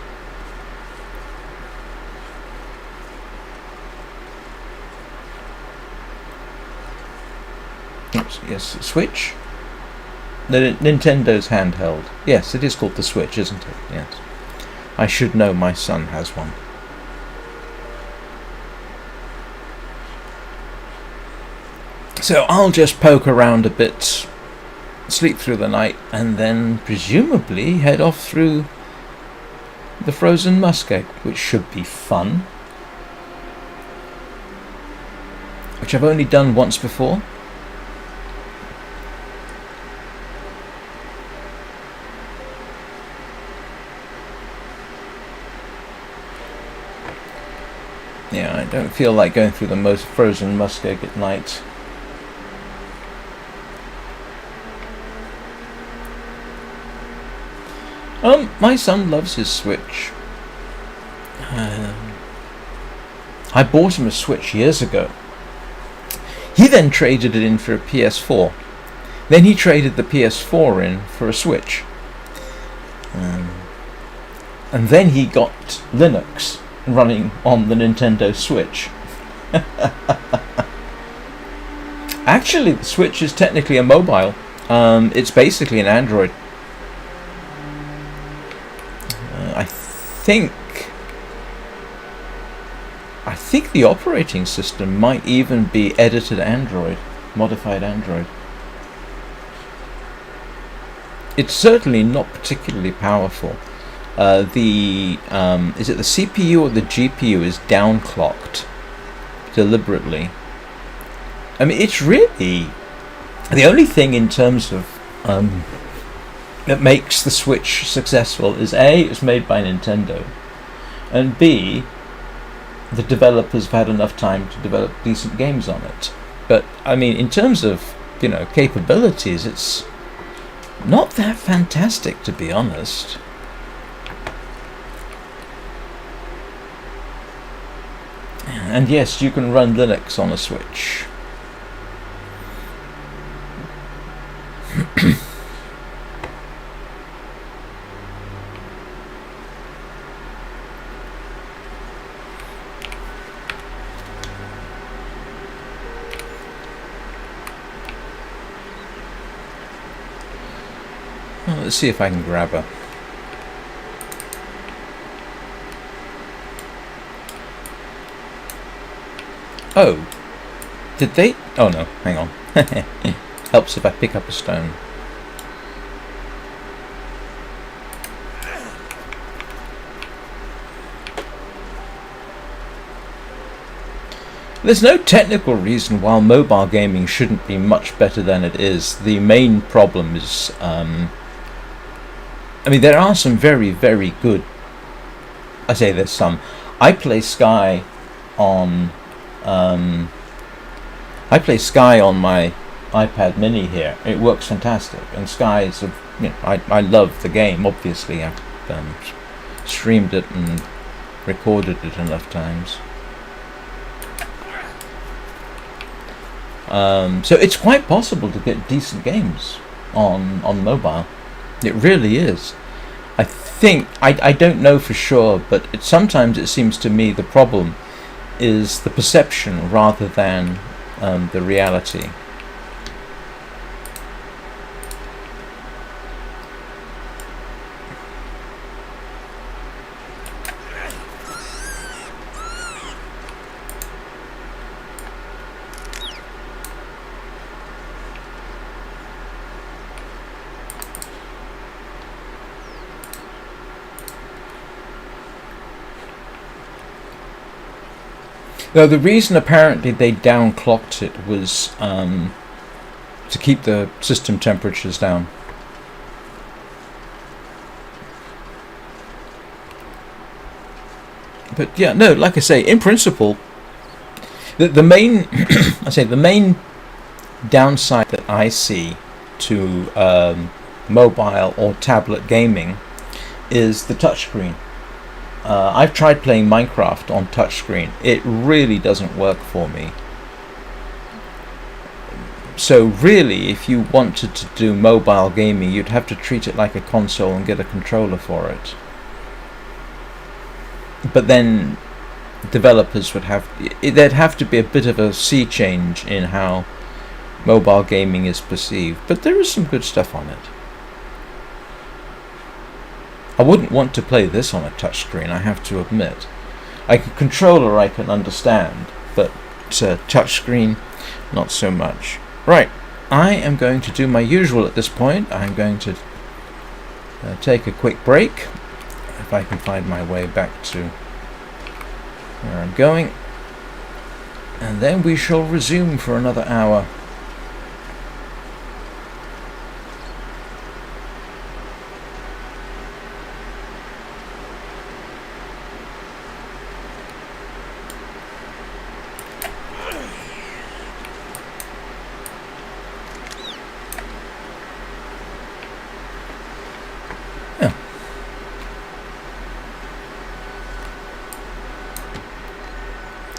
Oops, yes, Switch? The Nintendo's handheld. Yes, it is called the Switch, isn't it? Yes. I should know, my son has one. So I'll just poke around a bit, sleep through the night, and then presumably head off through the frozen muskeg, which should be fun. Which I've only done once before. Yeah, I don't feel like going through the most frozen muskeg at night. My son loves his Switch. I bought him a Switch years ago. He then traded it in for a PS4. Then he traded the PS4 in for a Switch. And then he got Linux running on the Nintendo Switch. Actually, the Switch is technically a mobile. It's basically an Android. I think the operating system might even be edited Android, modified Android. It's certainly not particularly powerful. Is it the CPU or the GPU is downclocked deliberately? I mean, it's really the only thing in terms of that makes the Switch successful is A, it's made by Nintendo, and B, the developers have had enough time to develop decent games on it. But I mean, in terms of, you know, capabilities, it's not that fantastic, to be honest. And yes, you can run Linux on a Switch. Well, let's see if I can grab her. Oh, did they? Oh no, hang on. Helps if I pick up a stone. There's no technical reason why mobile gaming shouldn't be much better than it is. The main problem is, I mean, there are some very, very good. I say there's some. I play Sky on. I play Sky on my iPad Mini here. It works fantastic, and Sky is a I love the game. Obviously, I've streamed it and recorded it enough times. So it's quite possible to get decent games on mobile. It really is. I think I don't know for sure, but sometimes it seems to me the problem is the perception rather than the reality. Now, the reason apparently they downclocked it was to keep the system temperatures down. But yeah, no, like I say, in principle, the main the main downside that I see to mobile or tablet gaming is the touchscreen. I've tried playing Minecraft on touchscreen. It really doesn't work for me. So really, if you wanted to do mobile gaming, you'd have to treat it like a console and get a controller for it. But then developers would there'd have to be a bit of a sea change in how mobile gaming is perceived. But there is some good stuff on it. I wouldn't want to play this on a touchscreen, I have to admit. A controller I can understand, but touchscreen, not so much. Right, I am going to do my usual at this point. I'm going to take a quick break, if I can find my way back to where I'm going, and then we shall resume for another hour.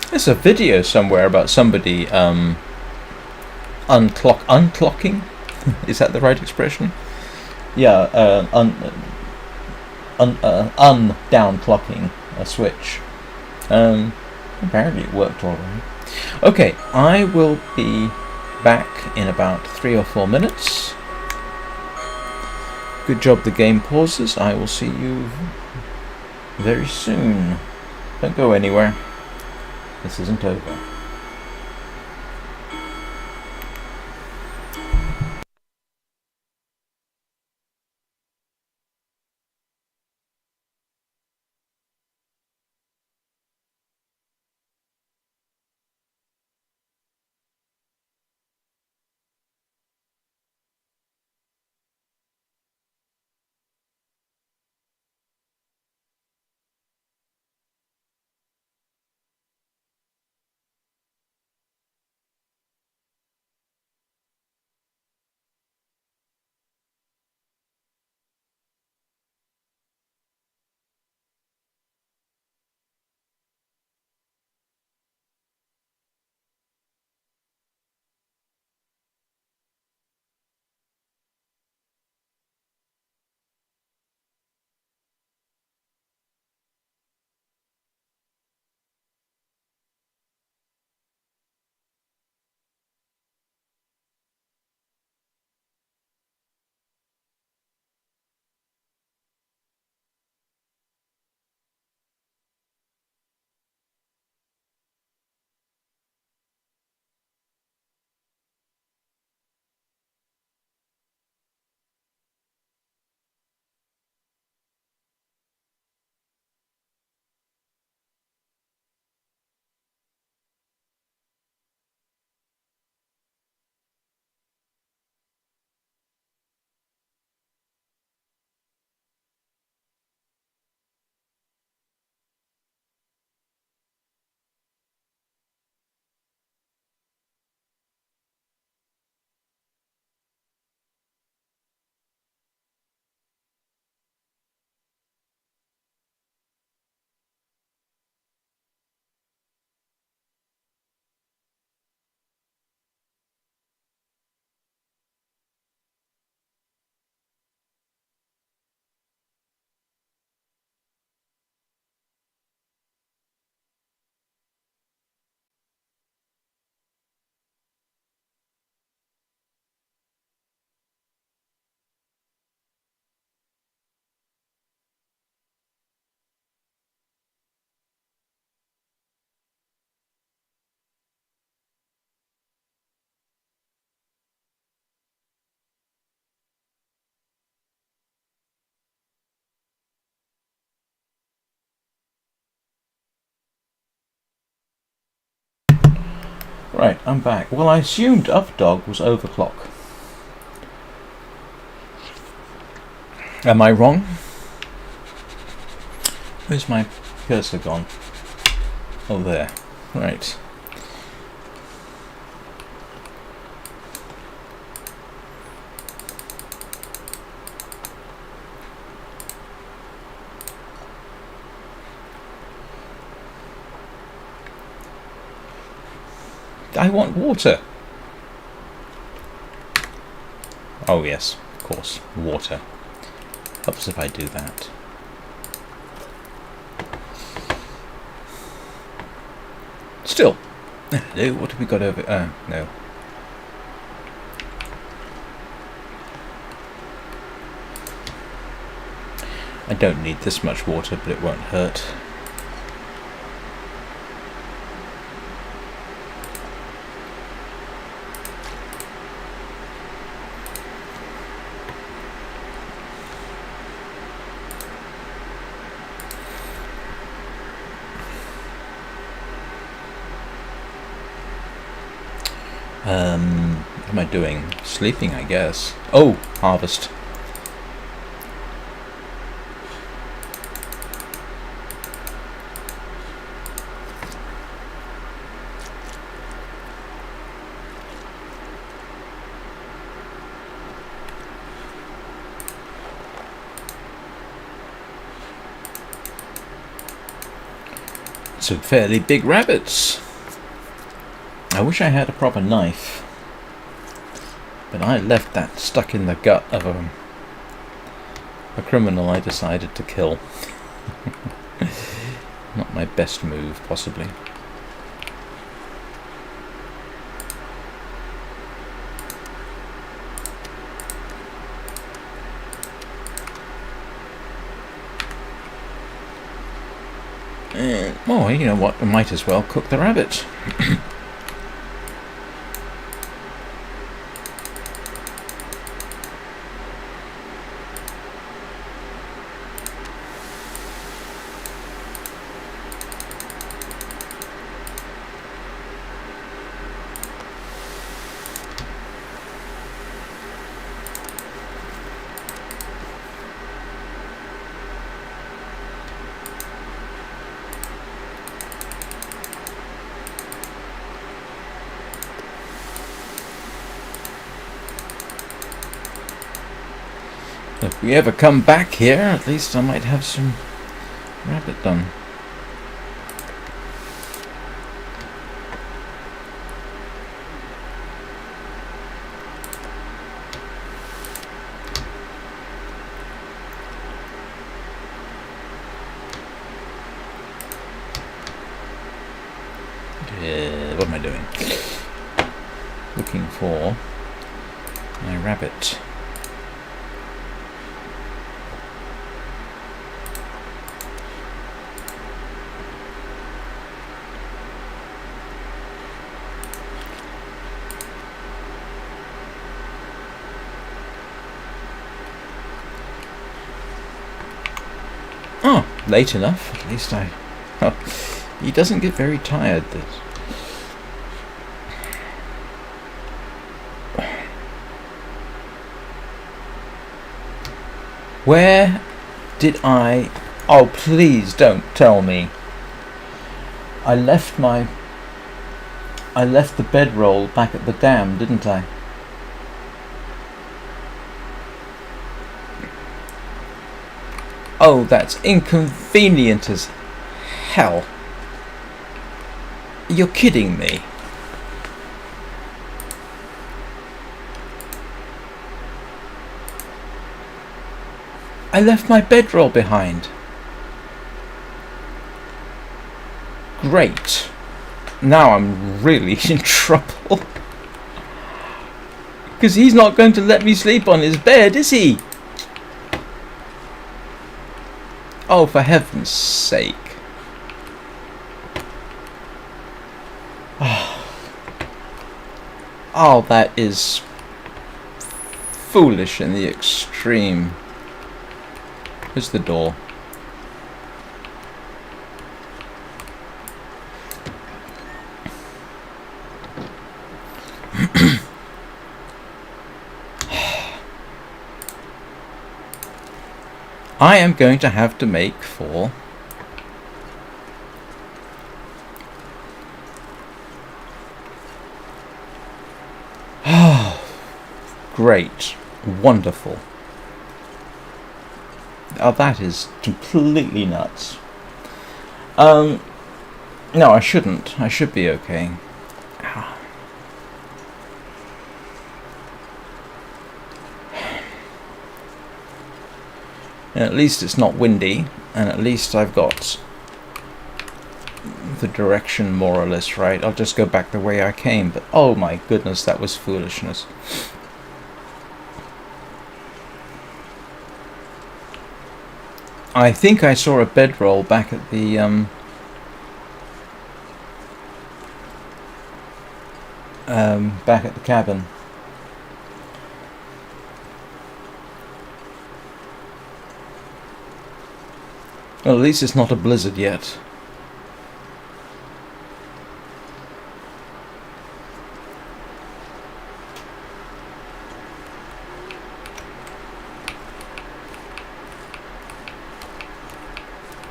There's a video somewhere about somebody unclocking. Is that the right expression? Yeah, downclocking a switch. Apparently it worked all right. Okay, I will be back in about 3 or 4 minutes. Good job the game pauses. I will see you very soon. Don't go anywhere. This isn't over. Right, I'm back. Well, I assumed up dog was overclock. Am I wrong? Where's my cursor gone? Oh, there. Right. I want water. Oh yes, of course, water. Helps if I do that. Still, hello, what have we got over? No. I don't need this much water, but it won't hurt. What am I doing? Sleeping, I guess. Oh, harvest. Some fairly big rabbits. I wish I had a proper knife. But I left that stuck in the gut of a criminal I decided to kill. Not my best move, possibly. Oh, you know what? I might as well cook the rabbit. If we ever come back here, at least I might have some rabbit done. What am I doing? Looking for my rabbit. Oh, late enough. At least I... Oh, he doesn't get very tired, this. Where did I... Oh, please don't tell me. I left the bedroll back at the dam, didn't I? Oh, that's inconvenient as hell. You're kidding me. I left my bedroll behind. Great. Now I'm really in trouble. Because he's not going to let me sleep on his bed, is he? Oh, for heaven's sake. Oh, that is foolish in the extreme. Where's the door? I am going to have to make for great, wonderful. Oh, that is completely nuts. No, I shouldn't. I should be okay. And at least it's not windy, and at least I've got the direction more or less right. I'll just go back the way I came, but oh my goodness, that was foolishness. I think I saw a bedroll back at the cabin. Well, at least it's not a blizzard yet.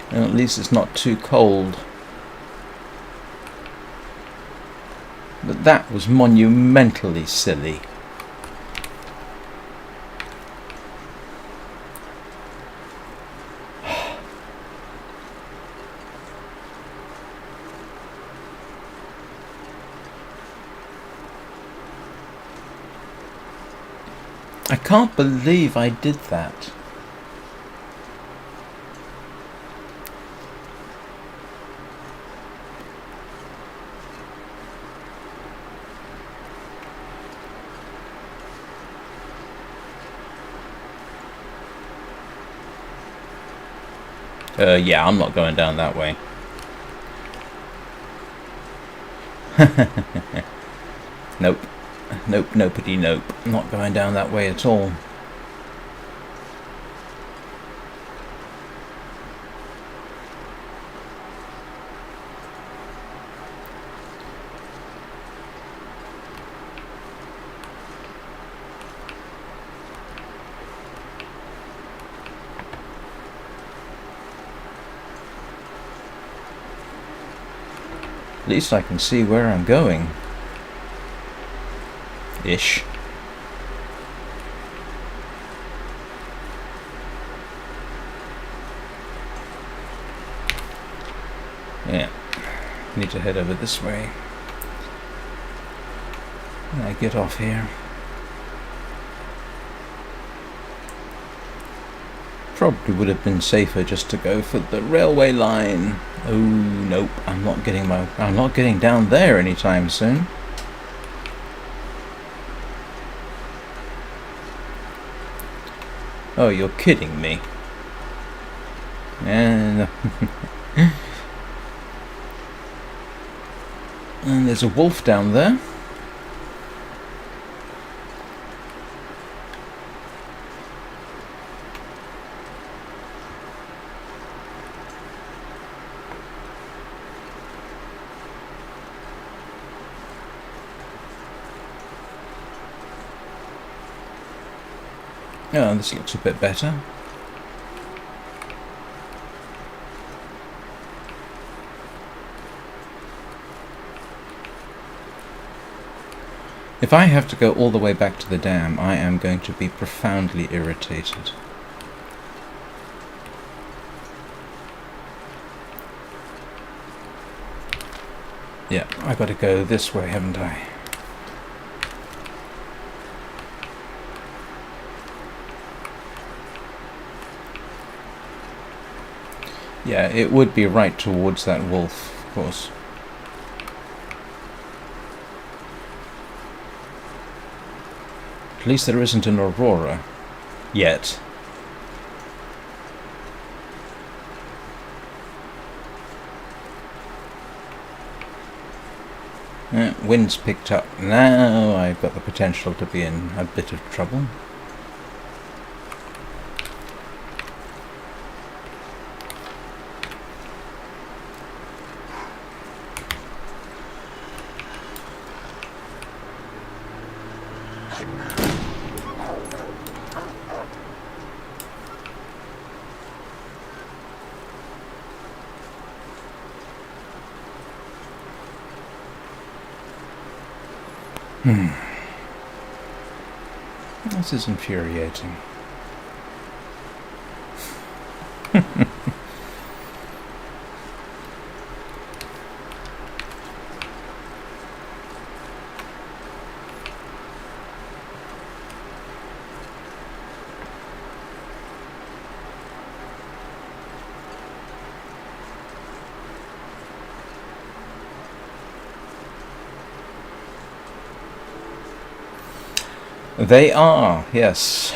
And at least it's not too cold. But that was monumentally silly. I can't believe I did that. Yeah, I'm not going down that way. Nope. Nope, nopity nope. I'm not going down that way at all. At least I can see where I'm going. Ish. Yeah. Need to head over this way. And I get off here. Probably would have been safer just to go for the railway line. Oh nope, I'm not getting down there anytime soon. Oh, you're kidding me. And and there's a wolf down there. Oh, this looks a bit better. If I have to go all the way back to the dam, I am going to be profoundly irritated. Yeah, I've got to go this way, haven't I? Yeah, it would be right towards that wolf, of course. At least there isn't an aurora. Yet. Wind's picked up. Now I've got the potential to be in a bit of trouble. This is infuriating. They are, yes.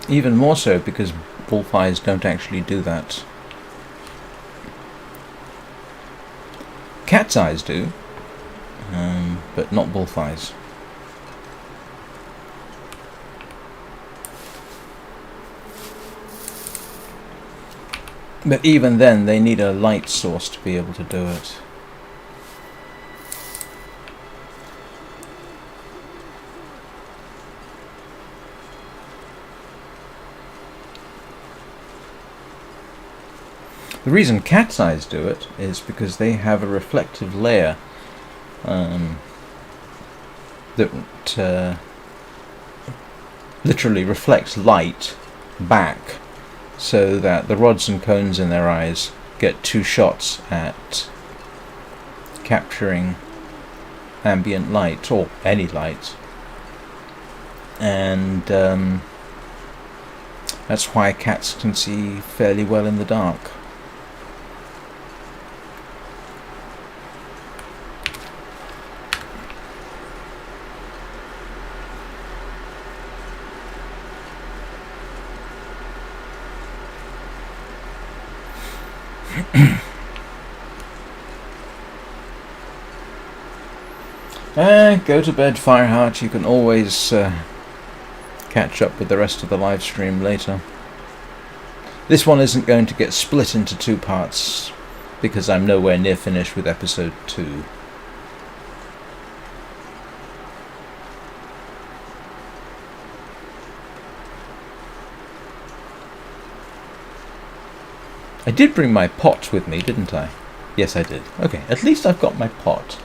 Even more so because bullflies don't actually do that. Cat's eyes do, but not bullflies. But even then, they need a light source to be able to do it. The reason cat's eyes do it is because they have a reflective layer that literally reflects light back, so that the rods and cones in their eyes get two shots at capturing ambient light, or any light. And that's why cats can see fairly well in the dark. Go to bed, Fireheart. You can always catch up with the rest of the live stream later. This one isn't going to get split into two parts because I'm nowhere near finished with episode 2. I did bring my pot with me, didn't I? Yes, I did. Okay, at least I've got my pot.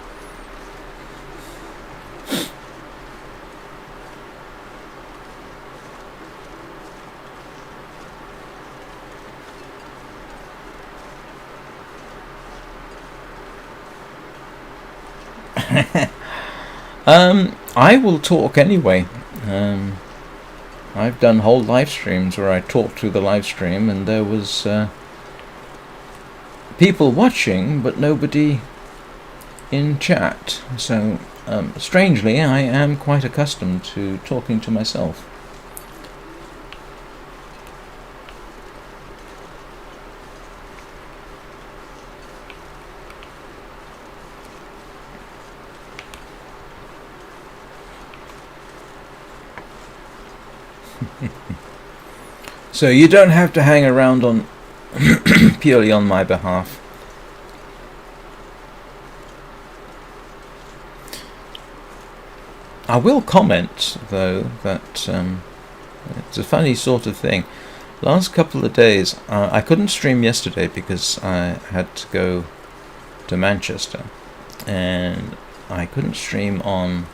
I will talk anyway. I've done whole live streams where I talked through the live stream and there was people watching but nobody in chat. So strangely, I am quite accustomed to talking to myself. So you don't have to hang around on purely on my behalf. I will comment though that it's a funny sort of thing. Last couple of days I couldn't stream yesterday because I had to go to Manchester, and I couldn't stream on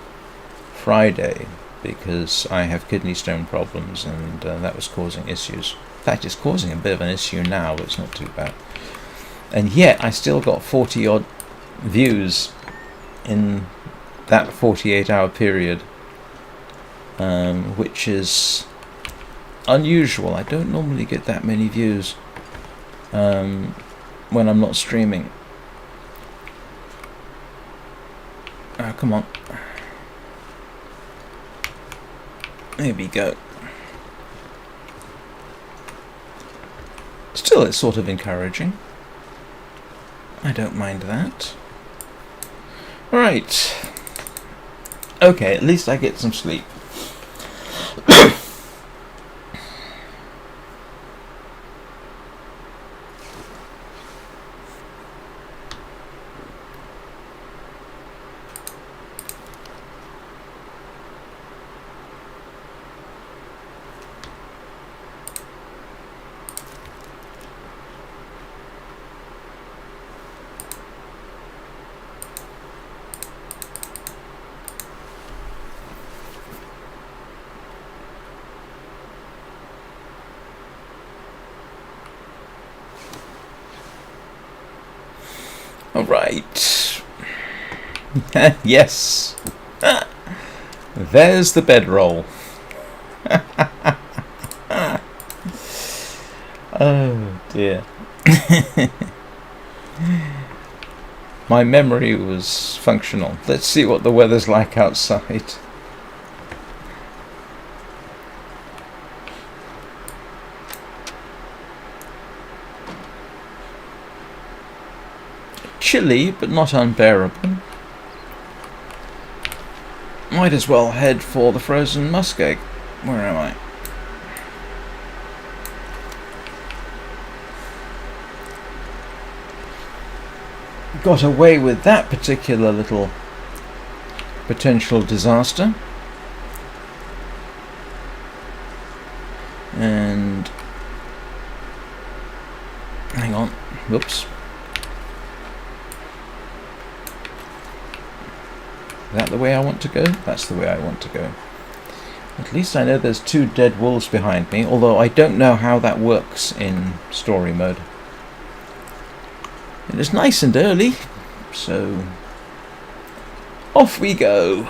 Friday because I have kidney stone problems, and that was causing issues. In fact, it's causing a bit of an issue now, but it's not too bad. And yet, I still got 40 odd views in that 48-hour period, which is unusual. I don't normally get that many views when I'm not streaming. Oh, come on. There we go. Still, it's sort of encouraging. I don't mind that. Right. Okay, at least I get some sleep. Alright. Yes. There's the bedroll. Oh dear. My memory was functional. Let's see what the weather's like outside. Chilly, but not unbearable. Might as well head for the frozen muskeg. Where am I? Got away with that particular little potential disaster. And hang on, whoops. Is that the way I want to go? That's the way I want to go. At least I know there's 2 dead wolves behind me, although I don't know how that works in story mode. It is nice and early, so off we go.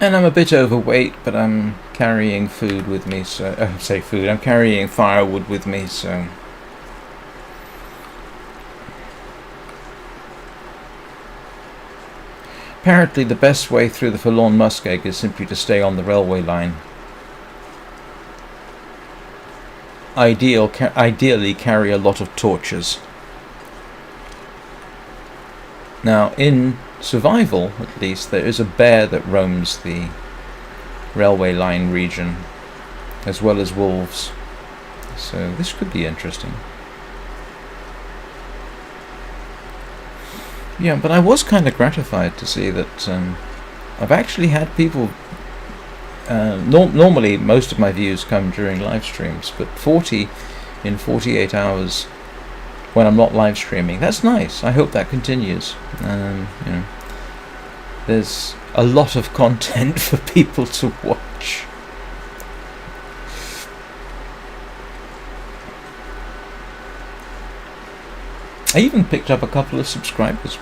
And I'm a bit overweight, but I'm carrying food with me, so I'm carrying firewood with me, so apparently the best way through the forlorn muskeg is simply to stay on the railway line. Ideally carry a lot of torches. Now in survival, at least, there is a bear that roams the railway line region, as well as wolves. So this could be interesting. Yeah, but I was kind of gratified to see that I've actually had people... normally most of my views come during live streams, but 40 in 48 hours when I'm not live streaming, that's nice. I hope that continues. You know, there's a lot of content for people to watch. I even picked up a couple of subscribers.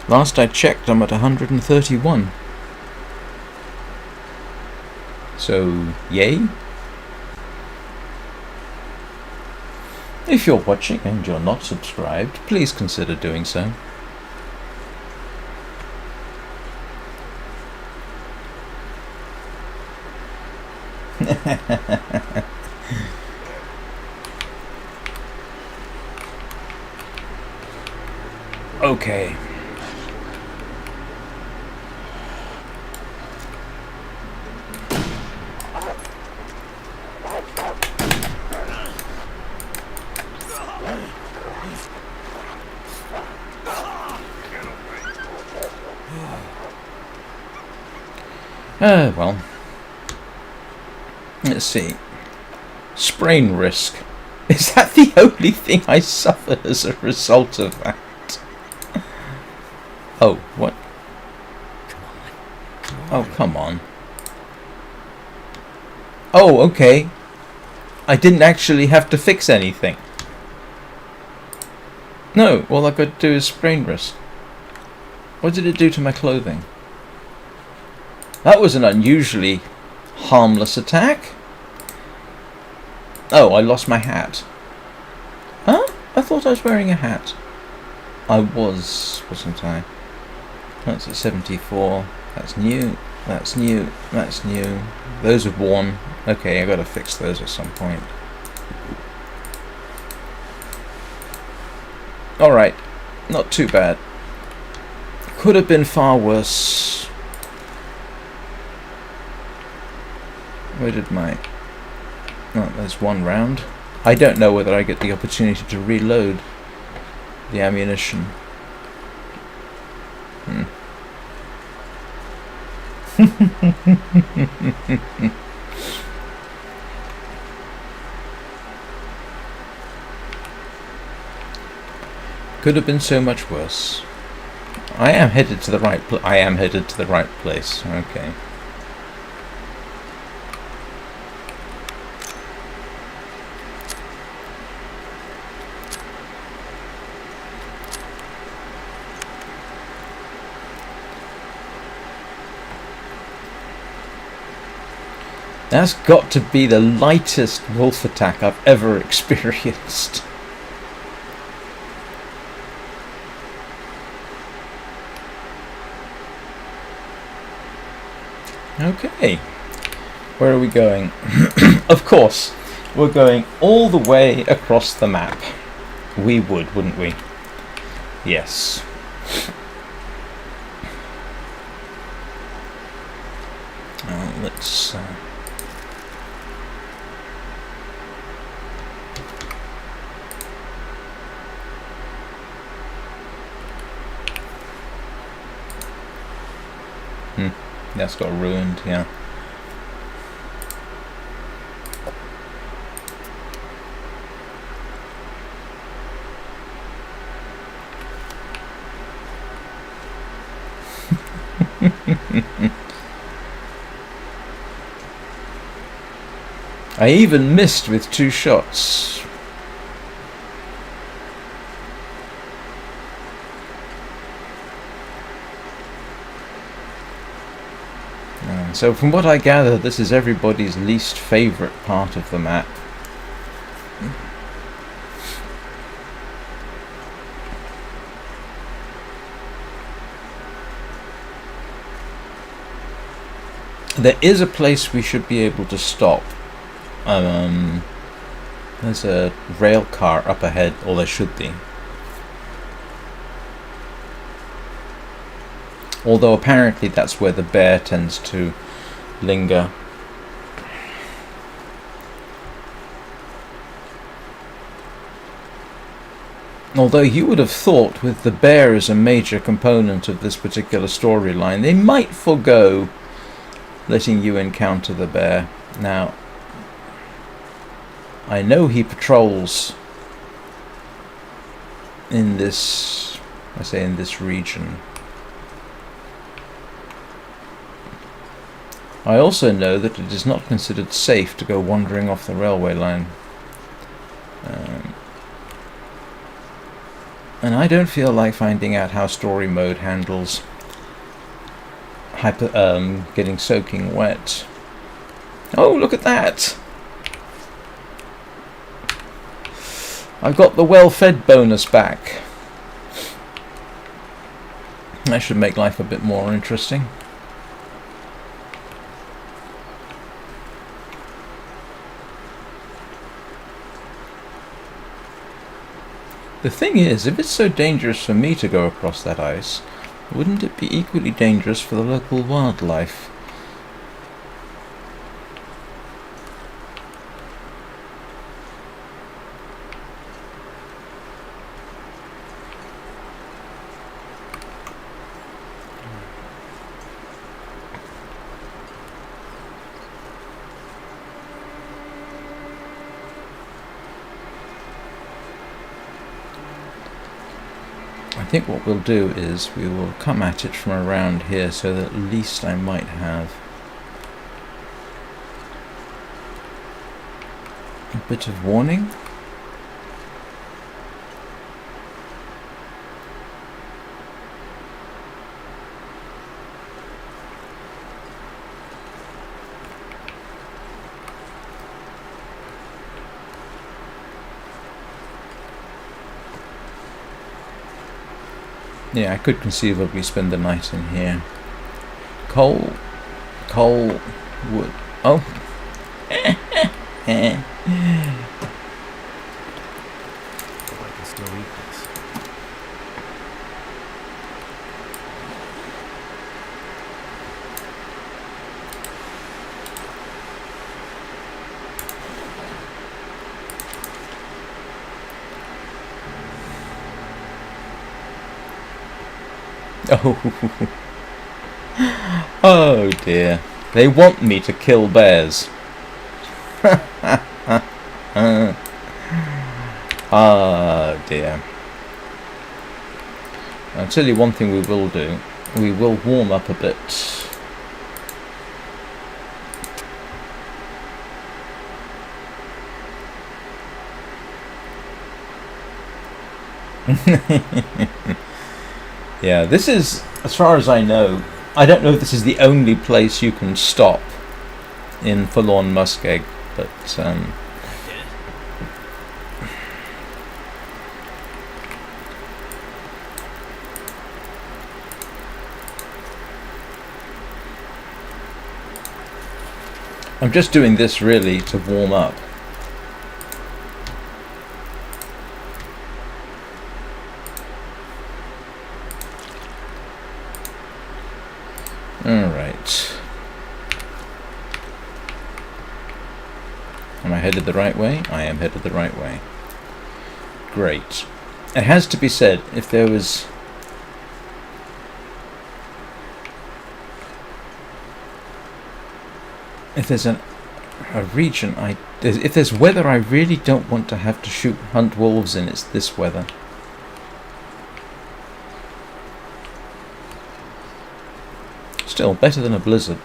Last I checked, I'm at 131. So, yay. If you're watching and you're not subscribed, please consider doing so. Okay. Well, let's see. Sprain risk. Is that the only thing I suffered as a result of that? Oh, what? Oh, come on. Oh, okay. I didn't actually have to fix anything. No, all I got to do is sprain risk. What did it do to my clothing? That was an unusually harmless attack. Oh, I lost my hat. Huh? I thought I was wearing a hat. I was, wasn't I? That's at 74. That's new. That's new. That's new. Those are worn. Okay, I gotta fix those at some point. Alright. Not too bad. Could have been far worse. Where did my... Oh, there's one round. I don't know whether I get the opportunity to reload the ammunition. Could have been so much worse. I am headed to the right I am headed to the right place. Okay. That's got to be the lightest wolf attack I've ever experienced. Okay, where are we going? Of course, we're going all the way across the map. We would, wouldn't we? Yes. Let's... That's got ruined, yeah. I even missed with 2 shots. So from what I gather, this is everybody's least favourite part of the map. There is a place we should be able to stop. There's a rail car up ahead, or there should be. Although apparently that's where the bear tends to linger. Although you would have thought, with the bear as a major component of this particular storyline, they might forego letting you encounter the bear. Now, I know he patrols in this, I say in this region. I also know that it is not considered safe to go wandering off the railway line. And I don't feel like finding out how story mode handles getting soaking wet. Oh, look at that! I've got the well-fed bonus back. That should make life a bit more interesting. The thing is, if it's so dangerous for me to go across that ice, wouldn't it be equally dangerous for the local wildlife? I think what we'll do is we will come at it from around here so that at least I might have a bit of warning. Yeah, I could conceivably spend the night in here. Coal, wood. Oh. I can still eat this. Oh. Oh dear. They want me to kill bears. Oh dear. I'll tell you one thing we will do. We will warm up a bit. Yeah, this is, as far as I know, I don't know if this is the only place you can stop in Forlorn Muskeg, but I'm just doing this really to warm up. Alright. Am I headed the right way? I am headed the right way. Great. It has to be said, if there was... if there's a region if there's weather I really don't want to have to hunt wolves in, it's this weather. Still better than a blizzard.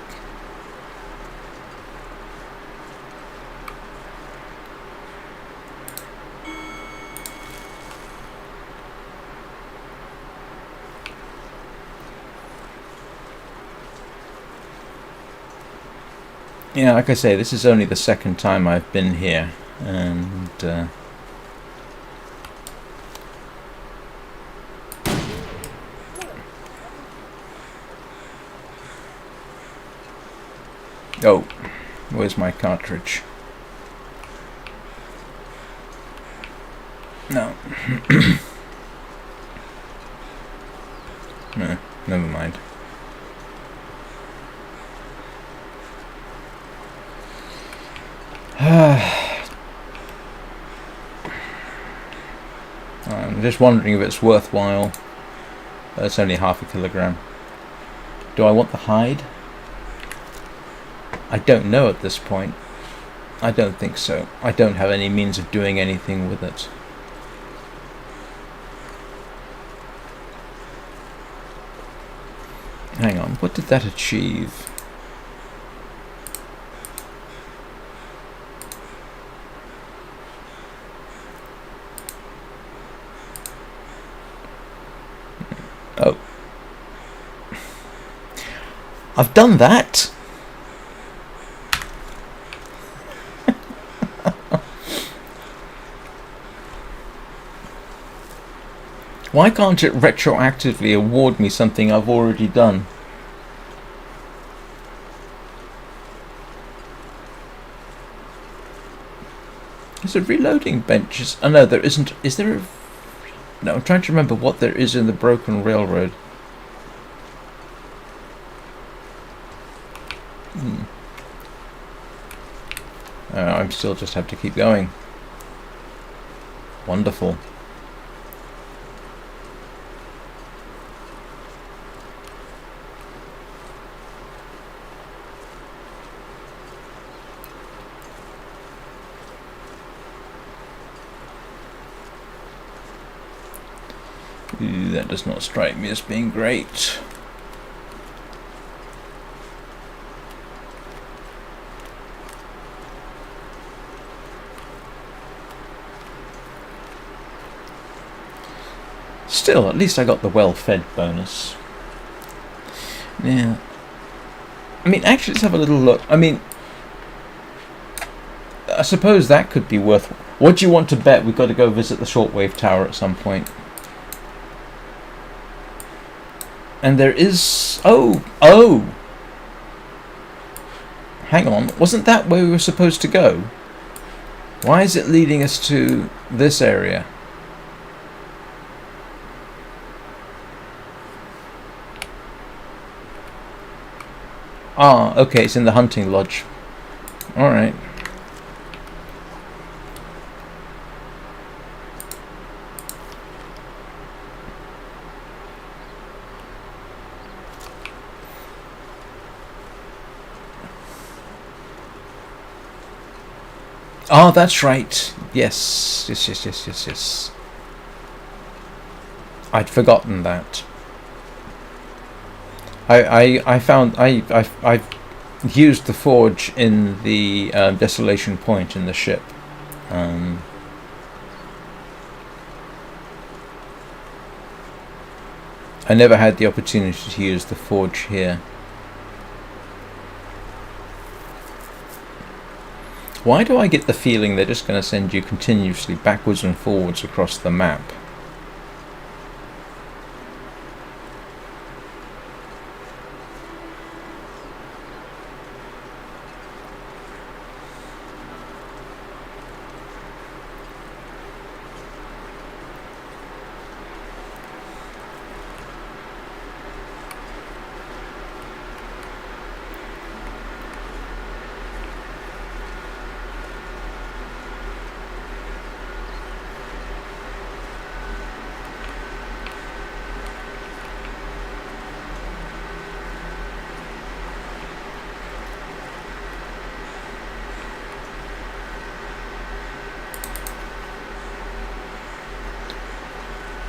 Yeah, like I say, this is only the second time I've been here, and oh, where's my cartridge? No. No, never mind. I'm just wondering if it's worthwhile. It's only half a kilogram. Do I want the hide? I don't know at this point. I don't think so. I don't have any means of doing anything with it. Hang on, what did that achieve? Oh. I've done that! Why can't it retroactively award me something I've already done? There's a reloading bench. Oh no, there isn't. Is there a... No, I'm trying to remember what there is in the Broken Railroad. I still just have to keep going. Wonderful. Ooh, that does not strike me as being great. Still, at least I got the well-fed bonus. Yeah. I mean, actually, let's have a little look. I mean, I suppose that could be worth... What do you want to bet? We've got to go visit the shortwave tower at some point. And there is... Oh! Hang on. Wasn't that where we were supposed to go? Why is it leading us to this area? Ah, okay, it's in the hunting lodge. Alright. Oh, that's right. Yes. Yes, yes, yes, yes, yes. I'd forgotten that. I found I've used the forge in the desolation point in the ship. I never had the opportunity to use the forge here. Why do I get the feeling they're just going to send you continuously backwards and forwards across the map?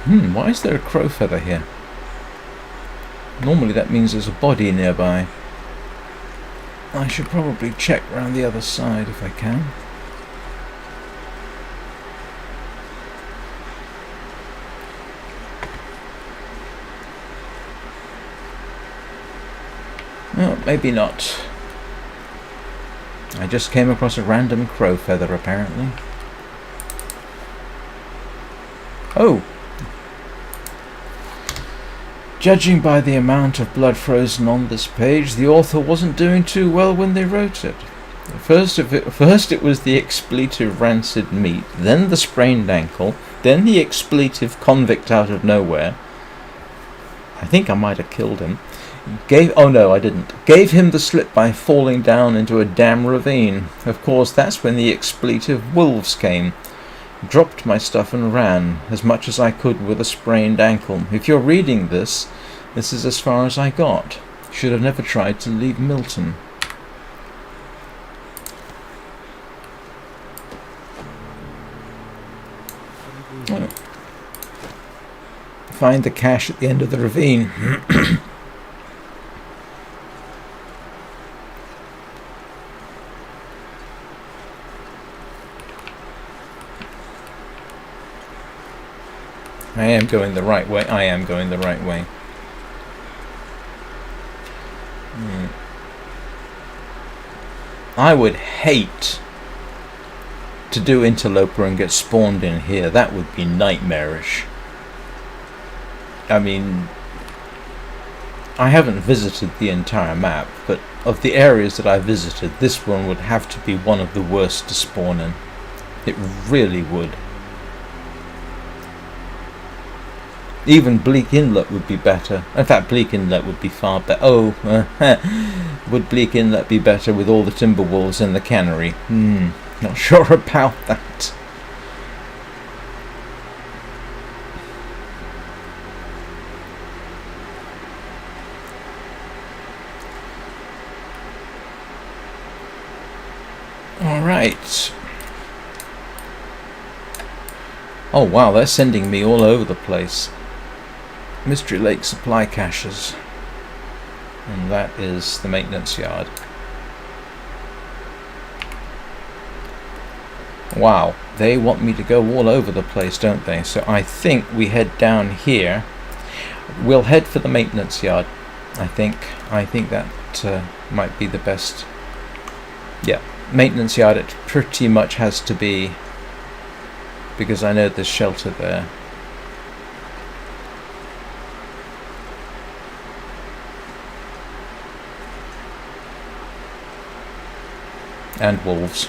Why is there a crow feather here? Normally that means there's a body nearby. I should probably check round the other side if I can. Well, maybe not. I just came across a random crow feather, apparently. Oh! Judging by the amount of blood frozen on this page, the author wasn't doing too well when they wrote it. First it was the expletive rancid meat, then the sprained ankle, then the expletive convict out of nowhere. I think I might have killed him. Oh no, I didn't. Gave him the slip by falling down into a damn ravine. Of course, that's when the expletive wolves came. Dropped my stuff and ran, as much as I could with a sprained ankle. If you're reading this, this is as far as I got. Should have never tried to leave Milton. Oh. Find the cache at the end of the ravine. I am going the right way. I am going the right way. I would hate to do Interloper and get spawned in here. That would be nightmarish. I mean, I haven't visited the entire map, but of the areas that I visited, this one would have to be one of the worst to spawn in. It really would. Even Bleak Inlet would be better. In fact, Bleak Inlet would be far better. Would Bleak Inlet be better with all the timber wolves in the cannery? Not sure about that. Alright. Oh wow, they're sending me all over the place. Mystery Lake supply caches. And that is the maintenance yard. Wow, they want me to go all over the place, don't they? So I think we head down here. We'll head for the maintenance yard. I think that might be the best. Yeah, maintenance yard it pretty much has to be, because I know there's shelter there. And wolves.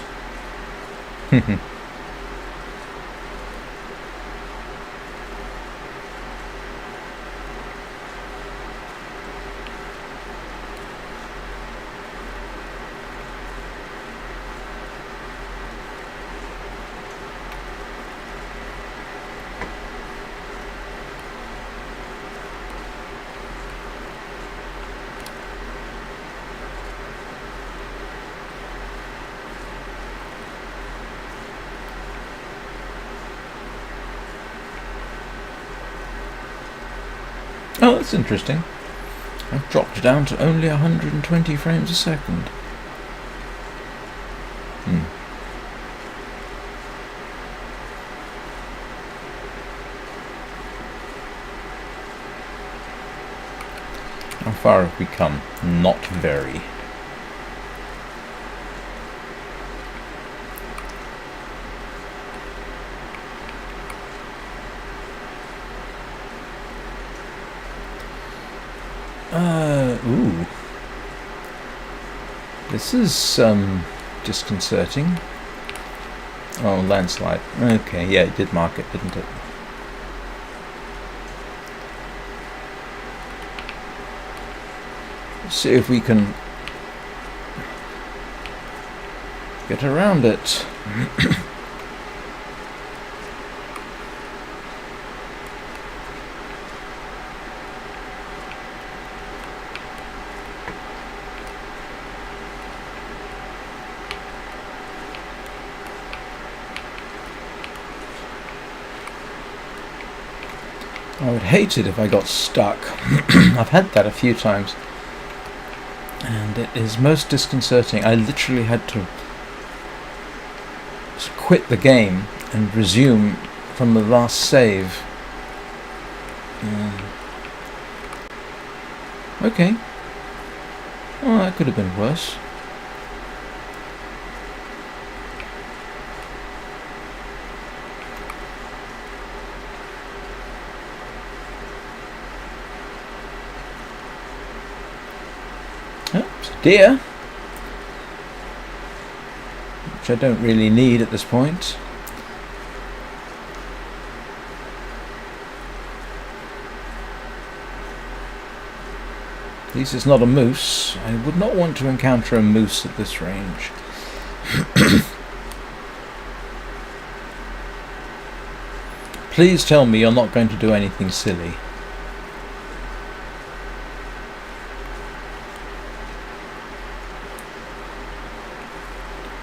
Oh, that's interesting. I've dropped down to only 120 frames a second. How far have we come? Not very. Ooh. This is, disconcerting. Oh, landslide. Okay, yeah, it did mark it, didn't it? Let's see if we can get around it. I would hate it if I got stuck. I've had that a few times, and it is most disconcerting. I literally had to quit the game and resume from the last save. Okay. Well, that could have been worse. Oops, deer, which I don't really need at this point. At least it's not a moose. I would not want to encounter a moose at this range. Please tell me you're not going to do anything silly.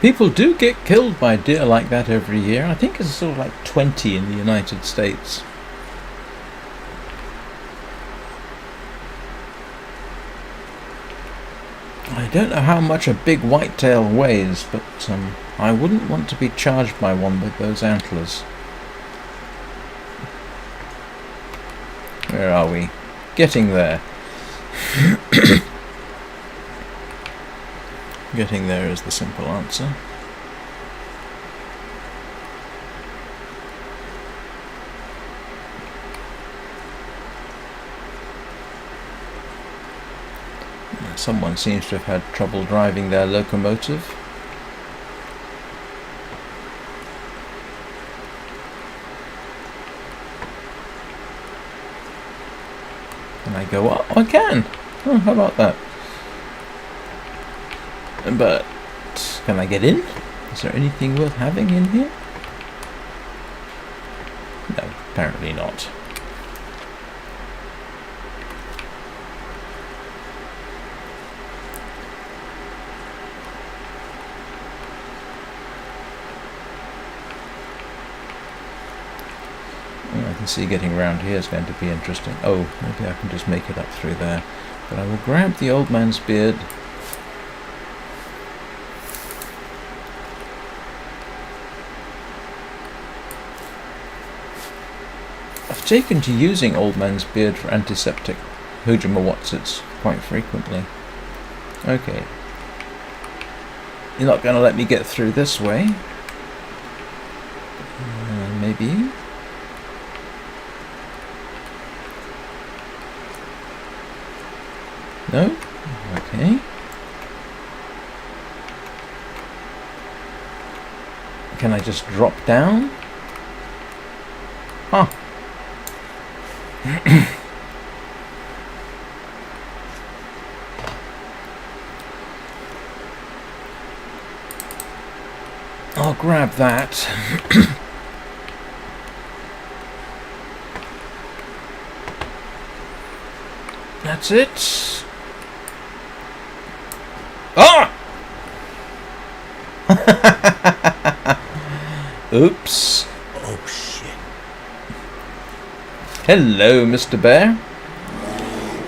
People do get killed by deer like that every year. I think it's sort of like 20 in the United States. I don't know how much a big whitetail weighs, but I wouldn't want to be charged by one with those antlers. Where are we? Getting there. Getting there is the simple answer. Someone seems to have had trouble driving their locomotive. Can I go up? I can! Oh, how about that? But can I get in? Is there anything worth having in here? No, apparently not. I can see getting around here is going to be interesting. Oh, maybe I can just make it up through there. But I will grab the old man's beard. I've taken to using old man's beard for antiseptic hoojamowatsits quite frequently. Okay. You're not going to let me get through this way. Maybe. No? Okay. Can I just drop down? Huh. I'll grab that. That's it. Ah! Oops. Oh shit. Hello, Mr. Bear.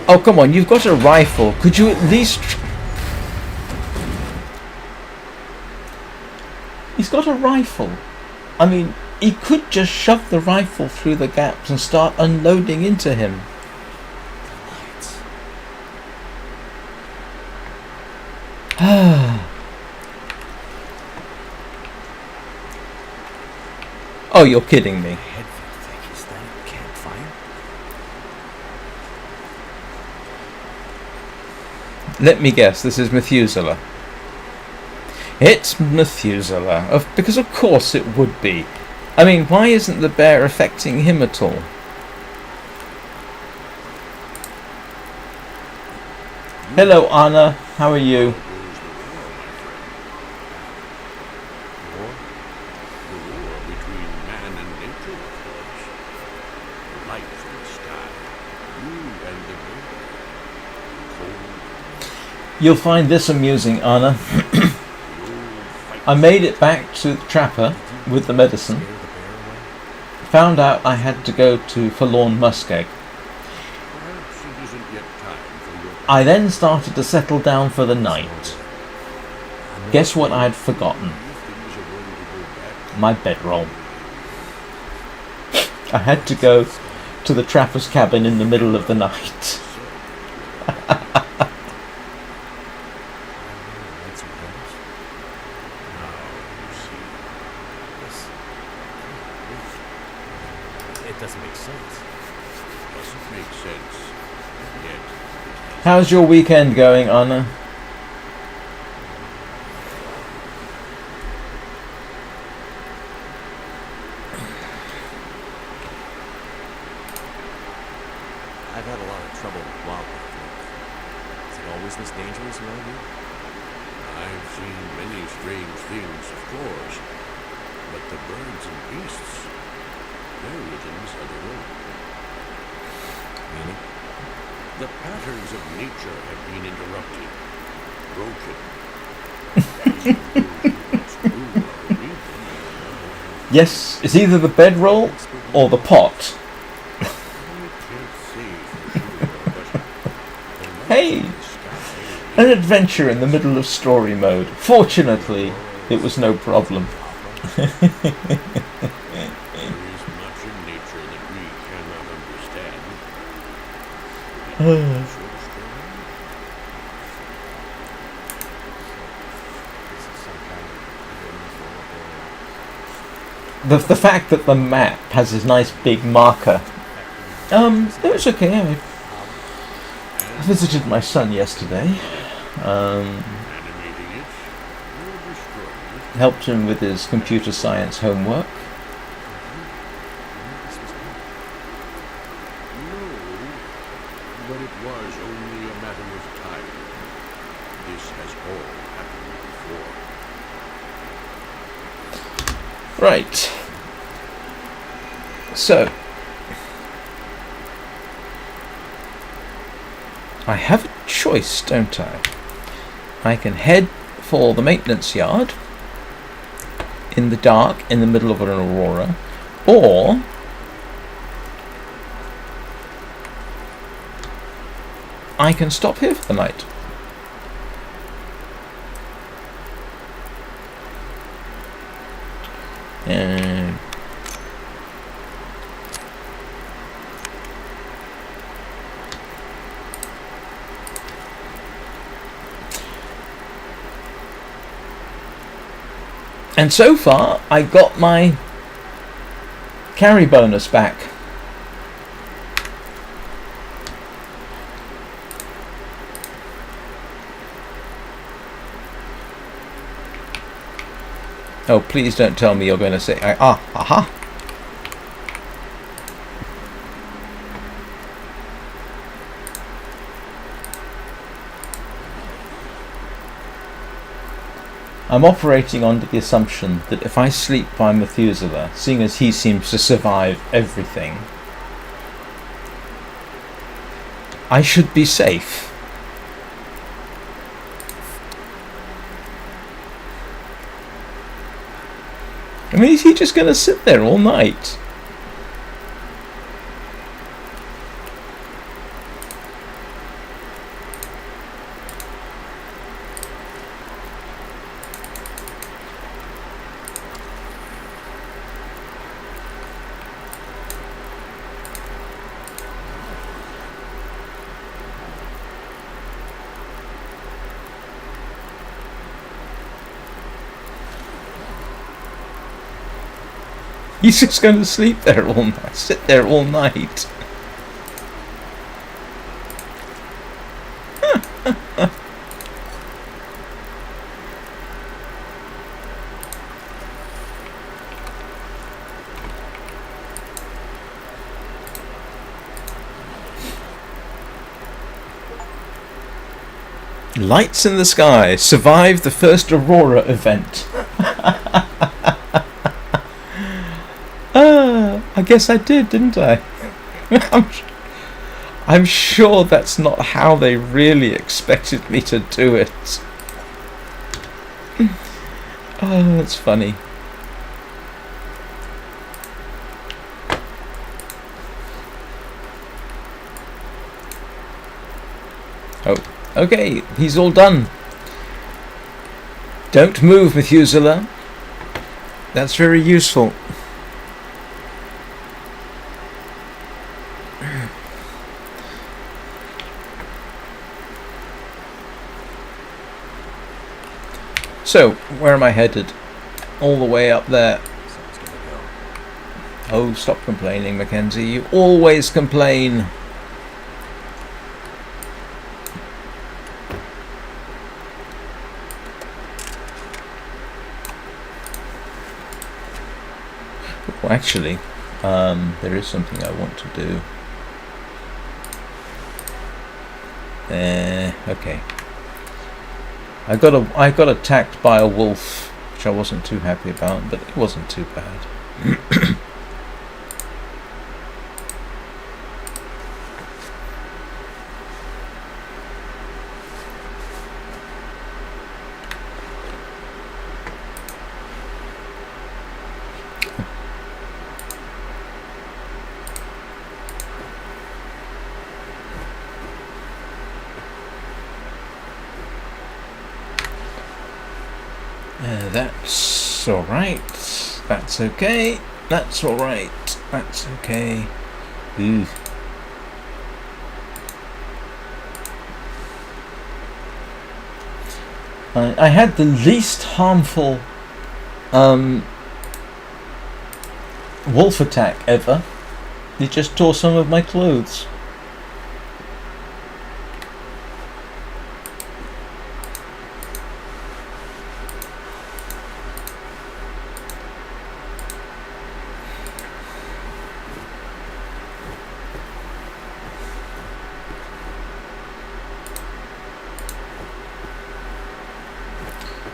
Oh, come on, you've got a rifle. Could you at least... He's got a rifle. I mean, he could just shove the rifle through the gaps and start unloading into him. Oh, you're kidding me. Is that a campfire? Let me guess, this is Methuselah. It's Methuselah, because of course it would be. I mean, why isn't the bear affecting him at all? Hello, Anna. How are you? You'll find this amusing, Anna. I made it back to the trapper with the medicine. Found out I had to go to Forlorn Muskeg. I then started to settle down for the night. Guess what I had forgotten? My bedroll. I had to go to the trapper's cabin in the middle of the night. How's your weekend going, Anna? I've had a lot of trouble with wildlife. Is it always this dangerous around here? I've seen many strange things, of course, but the birds and beasts, their rhythms are their own. Meaning? The patterns of nature have been interrupted, broken. Yes, it's either the bedroll or the pot. Hey! An adventure in the middle of story mode. Fortunately, it was no problem. There is much in nature that we cannot understand. The fact that the map has this nice big marker. It was okay. I visited my son yesterday. Helped him with his computer science homework. But it was only a matter of time. This has all happened before. Right. So, I have a choice, don't I? I can head for the maintenance yard in the dark in the middle of an aurora, or I can stop here for the night. And so far, I got my carry bonus back. Oh, please don't tell me you're going to say, aha. I'm operating under the assumption that if I sleep by Methuselah, seeing as he seems to survive everything, I should be safe. I mean, is he just going to sit there all night? He's just going to sleep there all night, sit there all night. Lights in the sky. Survive the first Aurora event. I guess I did, didn't I? I'm sure that's not how they really expected me to do it. Oh, that's funny. Oh, okay, he's all done. Don't move, Methuselah. That's very useful. So, where am I headed? All the way up there. Someone's gonna go. Oh, stop complaining, Mackenzie. You always complain. Oh, actually, there is something I want to do. Okay. I got attacked by a wolf, which I wasn't too happy about, but it wasn't too bad. That's alright. That's okay. That's alright. That's okay. Ooh. I had the least harmful wolf attack ever. He just tore some of my clothes.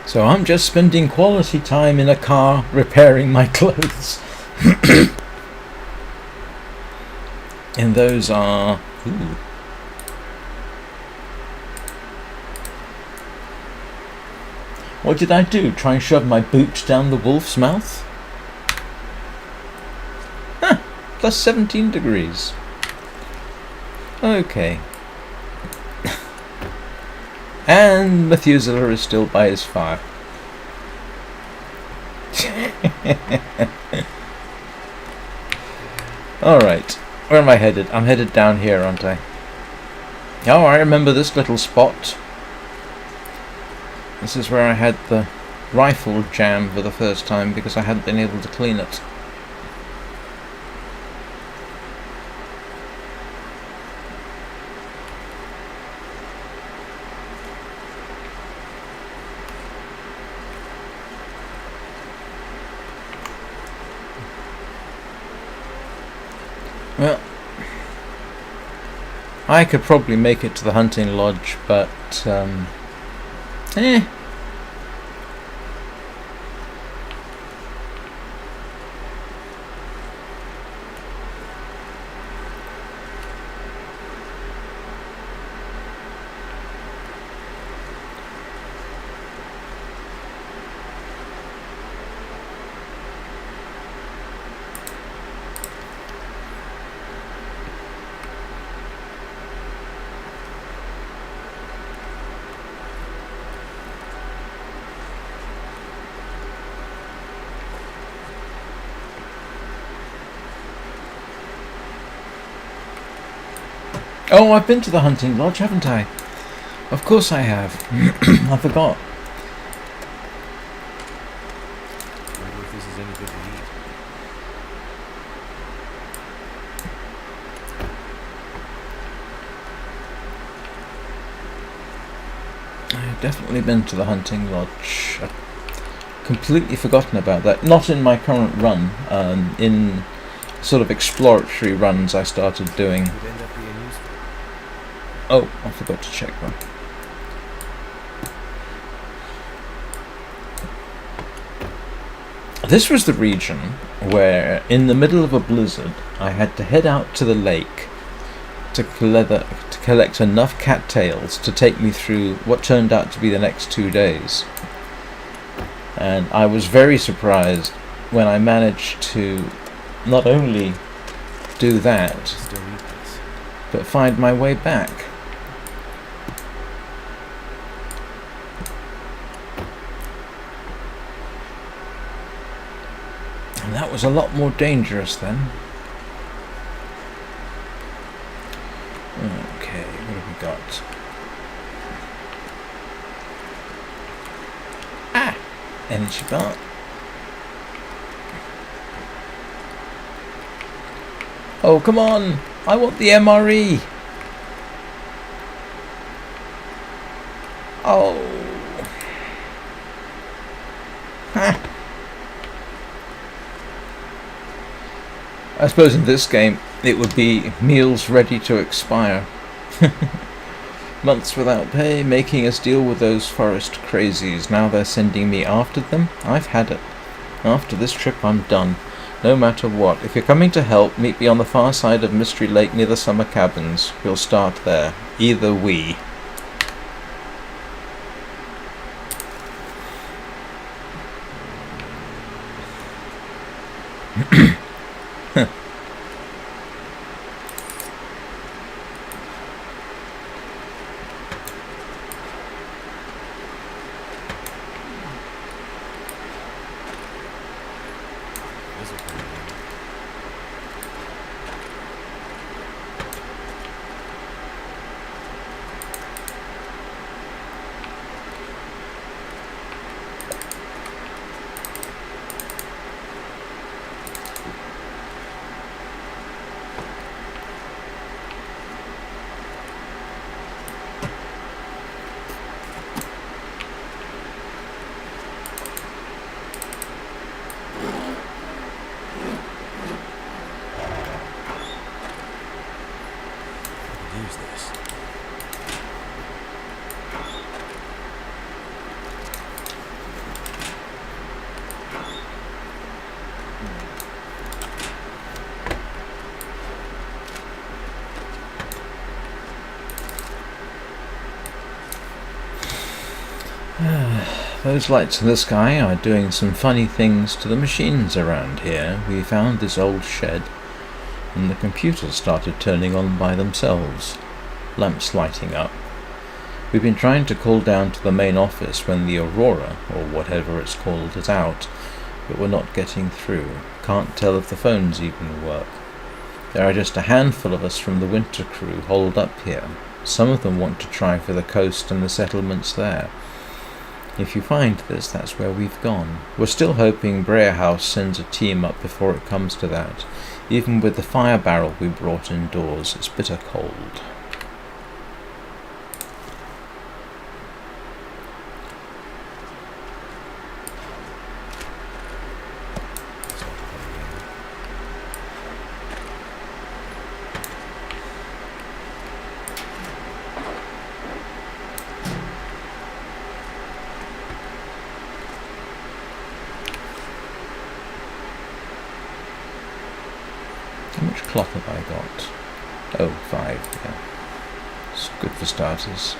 So I'm just spending quality time in a car repairing my clothes. And those are... Ooh. What did I do? Try and shove my boot down the wolf's mouth? Huh, plus 17 degrees. Okay. And Methuselah is still by his fire. Alright, where am I headed? I'm headed down here, aren't I? Oh, I remember this little spot. This is where I had the rifle jam for the first time because I hadn't been able to clean it. Well, I could probably make it to the hunting lodge, but, Oh, I've been to the hunting lodge, haven't I? Of course I have. I forgot. Wonder if this is any good to eat. I've definitely been to the hunting lodge. I've completely forgotten about that. Not in my current run. In sort of exploratory runs I started doing. Could end up being useful. Oh, I forgot to check one. This was the region where, in the middle of a blizzard, I had to head out to the lake to collect enough cattails to take me through what turned out to be the next 2 days. And I was very surprised when I managed to not only do that, Still need this. but find my way back. And that was a lot more dangerous then. Okay, what have we got? Ah! Energy bar. Oh, come on! I want the MRE! Oh! Ha! I suppose in this game it would be meals ready to expire. Months without pay, making us deal with those forest crazies. Now they're sending me after them? I've had it. After this trip I'm done. No matter what. If you're coming to help, meet me on the far side of Mystery Lake near the summer cabins. We'll start there. Either we. This'll come in handy. I could use this. Those lights in the sky are doing some funny things to the machines around here. We found this old shed, and the computers started turning on by themselves. Lamps lighting up. We've been trying to call down to the main office when the Aurora, or whatever it's called, is out, but we're not getting through. Can't tell if the phones even work. There are just a handful of us from the winter crew holed up here. Some of them want to try for the coast and the settlements there. If you find this, that's where we've gone. We're still hoping Brea House sends a team up before it comes to that. Even with the fire barrel we brought indoors, it's bitter cold. This'll come in handy. How much cloth have I got? Oh, 5, yeah. It's good for starters.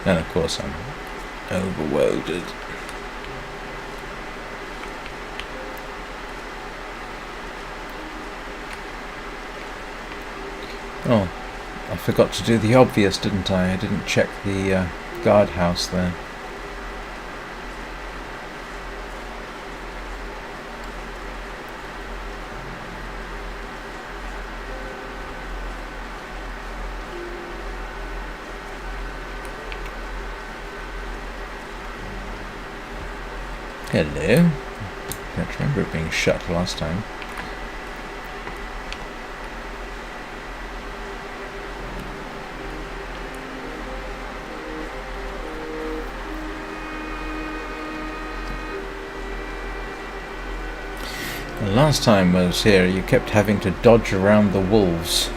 And of course I'm overloaded. Oh, I forgot to do the obvious, didn't I? I didn't check the guardhouse there. Hello. Can't remember it being shut last time. The last time I was here, you kept having to dodge around the wolves.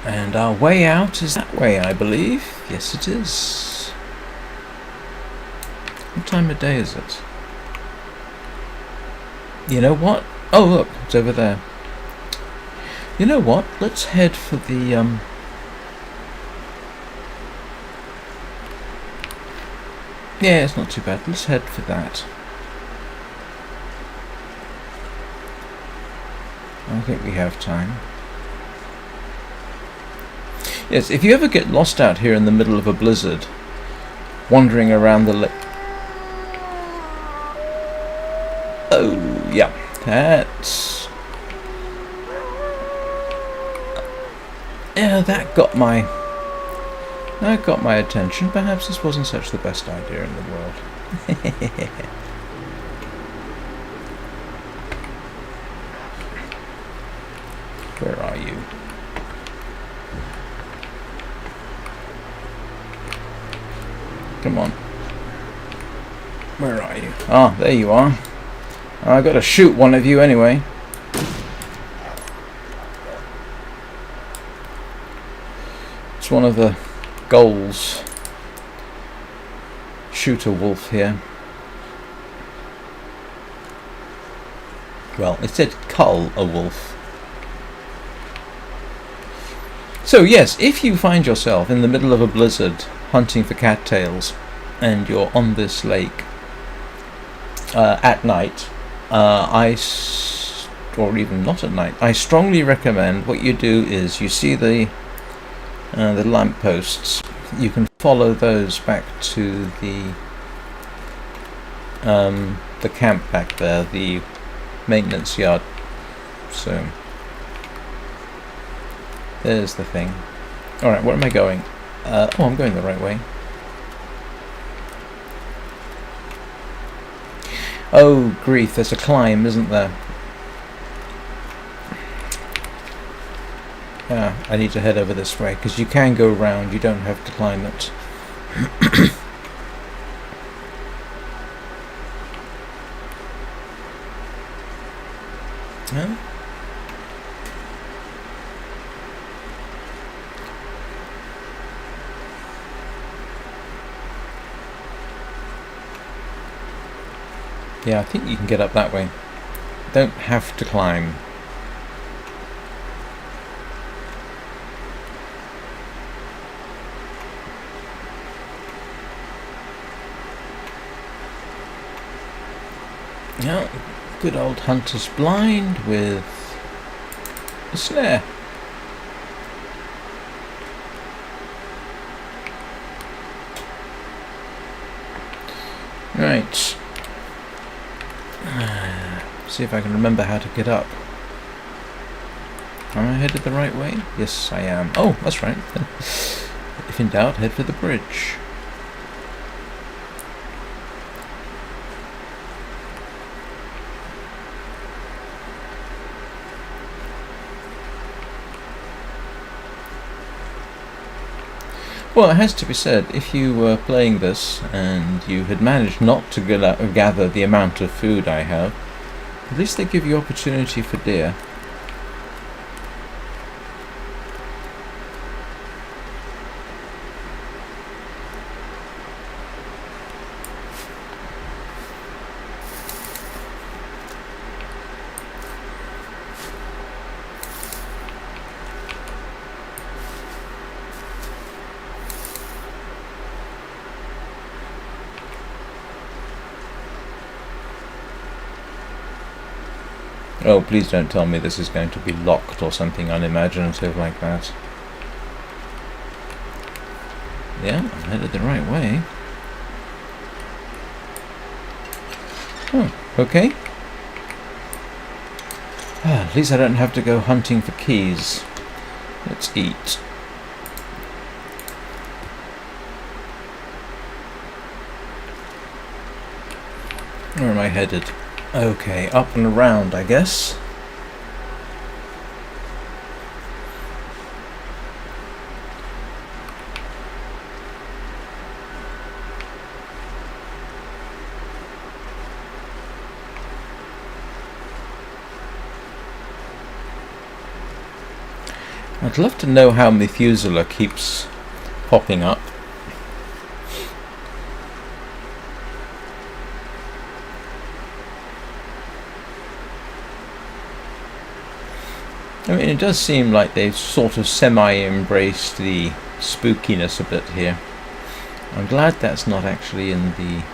And our way out is that way, I believe. Yes, it is. What time of day is it? You know what? Oh, look, it's over there. You know what? Let's head for the, yeah, it's not too bad. Let's head for that. I think we have time. Yes, if you ever get lost out here in the middle of a blizzard, wandering around the lake... Oh, yeah, that's... Yeah, that got my attention. Perhaps this wasn't such the best idea in the world. Where are you? Come on. Where are you? Ah, there you are. I gotta shoot one of you anyway. It's one of the goals. Shoot a wolf here. Well, it said cull a wolf. So yes, if you find yourself in the middle of a blizzard hunting for cattails and you're on this lake at night, or even not at night, I strongly recommend what you do is you see the lampposts, you can follow those back to the camp back there, the maintenance yard. So there's the thing. Alright, where am I going? Oh, I'm going the right way. Oh, grief, there's a climb, isn't there? Yeah, I need to head over this way, because you can go round, you don't have to climb it. Huh? Yeah, I think you can get up that way. Don't have to climb. Yeah, good old hunter's blind with a snare. Right. See if I can remember how to get up. Am I headed the right way? Yes, I am. Oh, that's right. If in doubt, head for the bridge. Well, it has to be said, if you were playing this and you had managed not to gather the amount of food I have, at least they give you opportunity for deer. Oh, please don't tell me this is going to be locked or something unimaginative like that. Yeah, I'm headed the right way. Oh, okay. At least I don't have to go hunting for keys. Let's eat. Where am I headed? Okay, up and around, I guess. I'd love to know how Methuselah keeps popping up. I mean, it does seem like they've sort of semi-embraced the spookiness a bit here. I'm glad that's not actually in the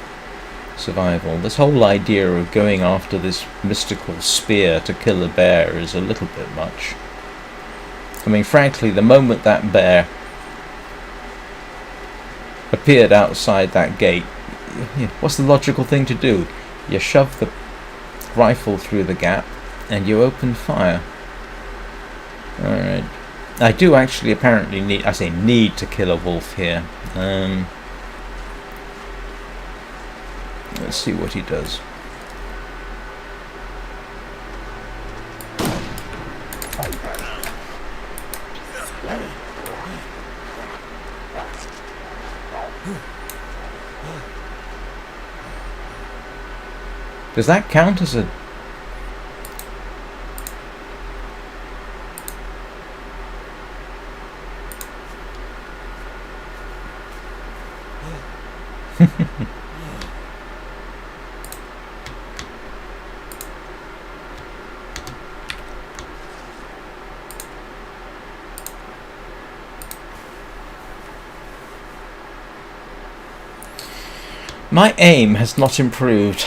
survival. This whole idea of going after this mystical spear to kill a bear is a little bit much. I mean, frankly, the moment that bear appeared outside that gate, what's the logical thing to do? You shove the rifle through the gap and you open fire. Alright. I do actually apparently need to kill a wolf here. Let's see what he does. Does that count as a... My aim has not improved.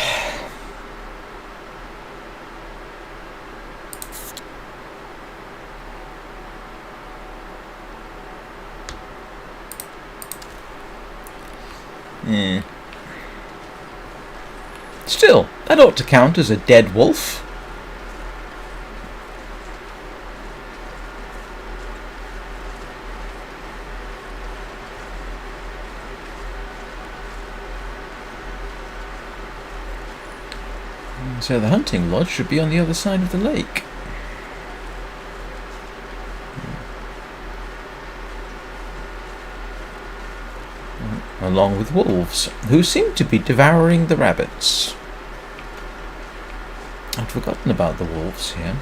Still, that ought to count as a dead wolf. So the hunting lodge should be on the other side of the lake. Along with wolves, who seem to be devouring the rabbits. I'd forgotten about the wolves here.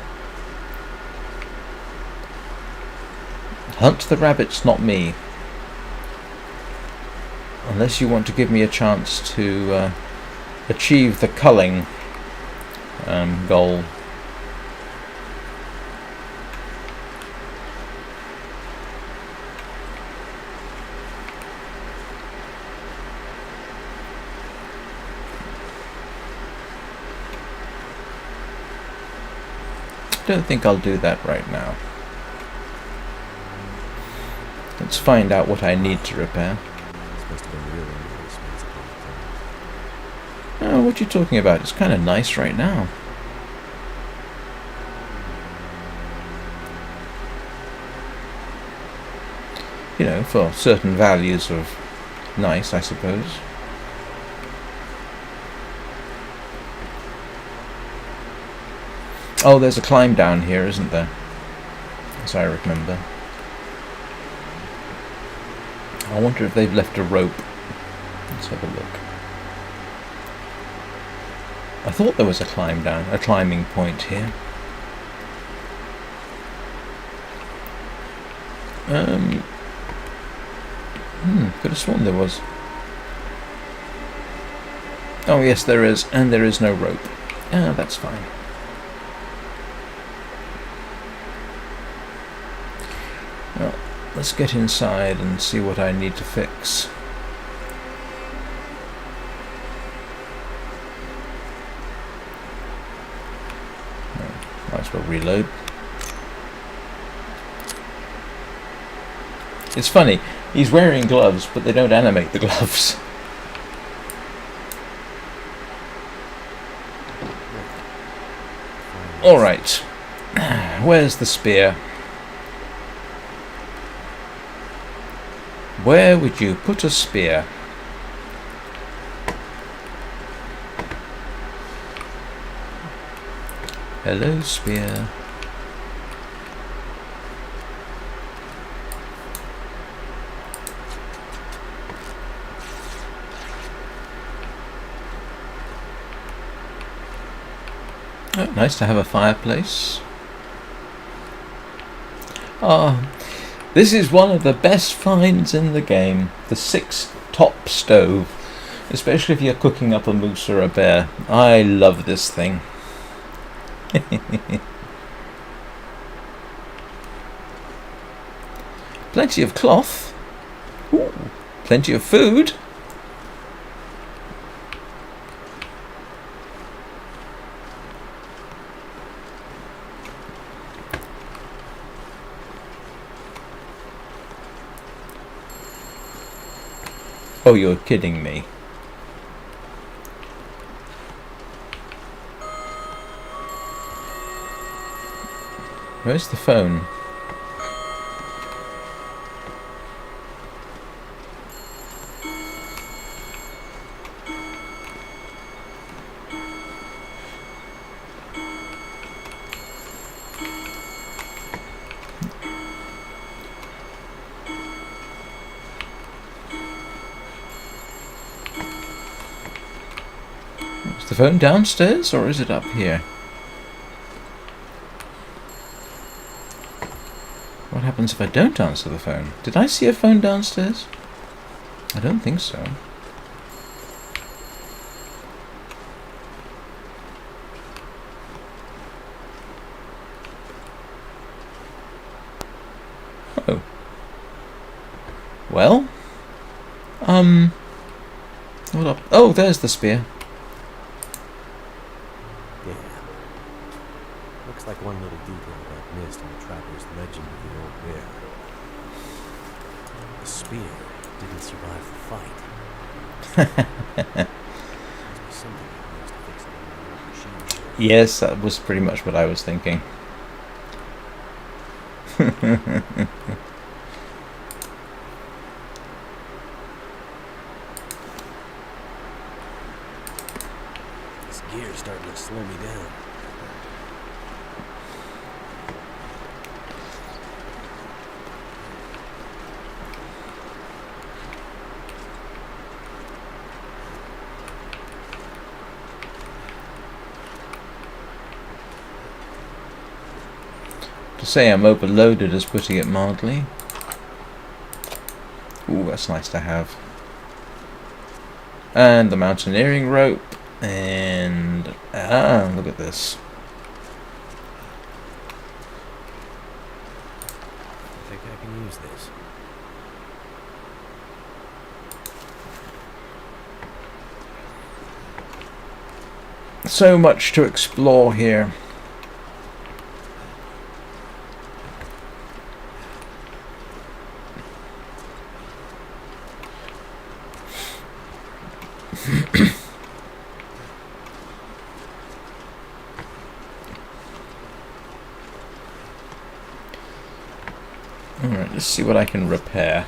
Hunt the rabbits, not me. Unless you want to give me a chance to achieve the culling goal. Don't think I'll do that right now. Let's find out what I need to repair. Oh, what are you talking about? It's kind of nice right now. You know, for certain values of nice, I suppose. Oh, there's a climb down here, isn't there? As I remember. I wonder if they've left a rope. Let's have a look. I thought there was a climbing point here. Could have sworn there was. Oh yes, there is, and there is no rope. Ah, that's fine. Well, let's get inside and see what I need to fix. as well reload. It's funny, he's wearing gloves, but they don't animate the gloves. Alright, where's the spear? Where would you put a spear? Hello, spear. Oh, nice to have a fireplace. Ah, this is one of the best finds in the game. The 6-top stove. Especially if you're cooking up a moose or a bear. I love this thing. Plenty of cloth. Ooh, plenty of food. Oh, you're kidding me. Where's the phone? Is the phone downstairs or is it up here? What happens if I don't answer the phone? Did I see a phone downstairs? I don't think so. Oh. Well? What up? Oh, there's the spear. Yeah. Looks like one little detail got missed in the trapper's legend of the old bear. The spear didn't survive the fight. Must be something that needs to fix it in the old machine shop. Yes, that was pretty much what I was thinking. This gear's starting to slow me down. To say I'm overloaded is putting it mildly. Ooh, that's nice to have. And the mountaineering rope. And look at this. I think I can use this. So much to explore here. Alright, let's see what I can repair.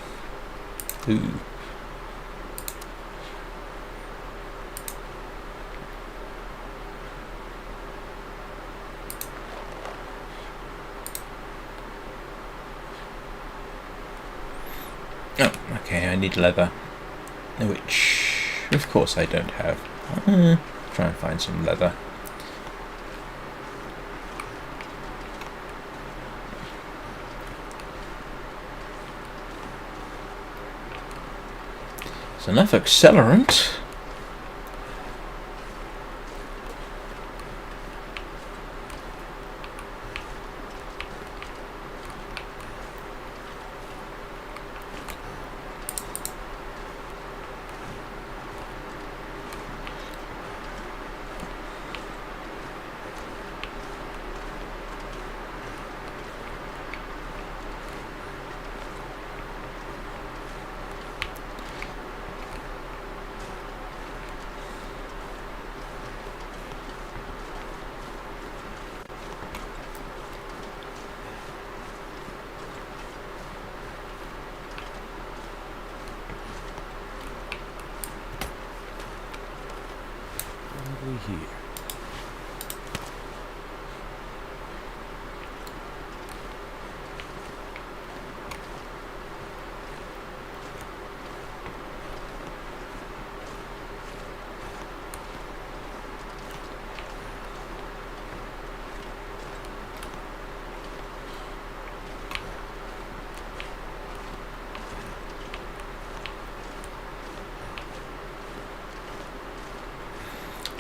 Ooh. Oh, okay, I need leather. Which, of course, I don't have. Try and find some leather. There's enough accelerant.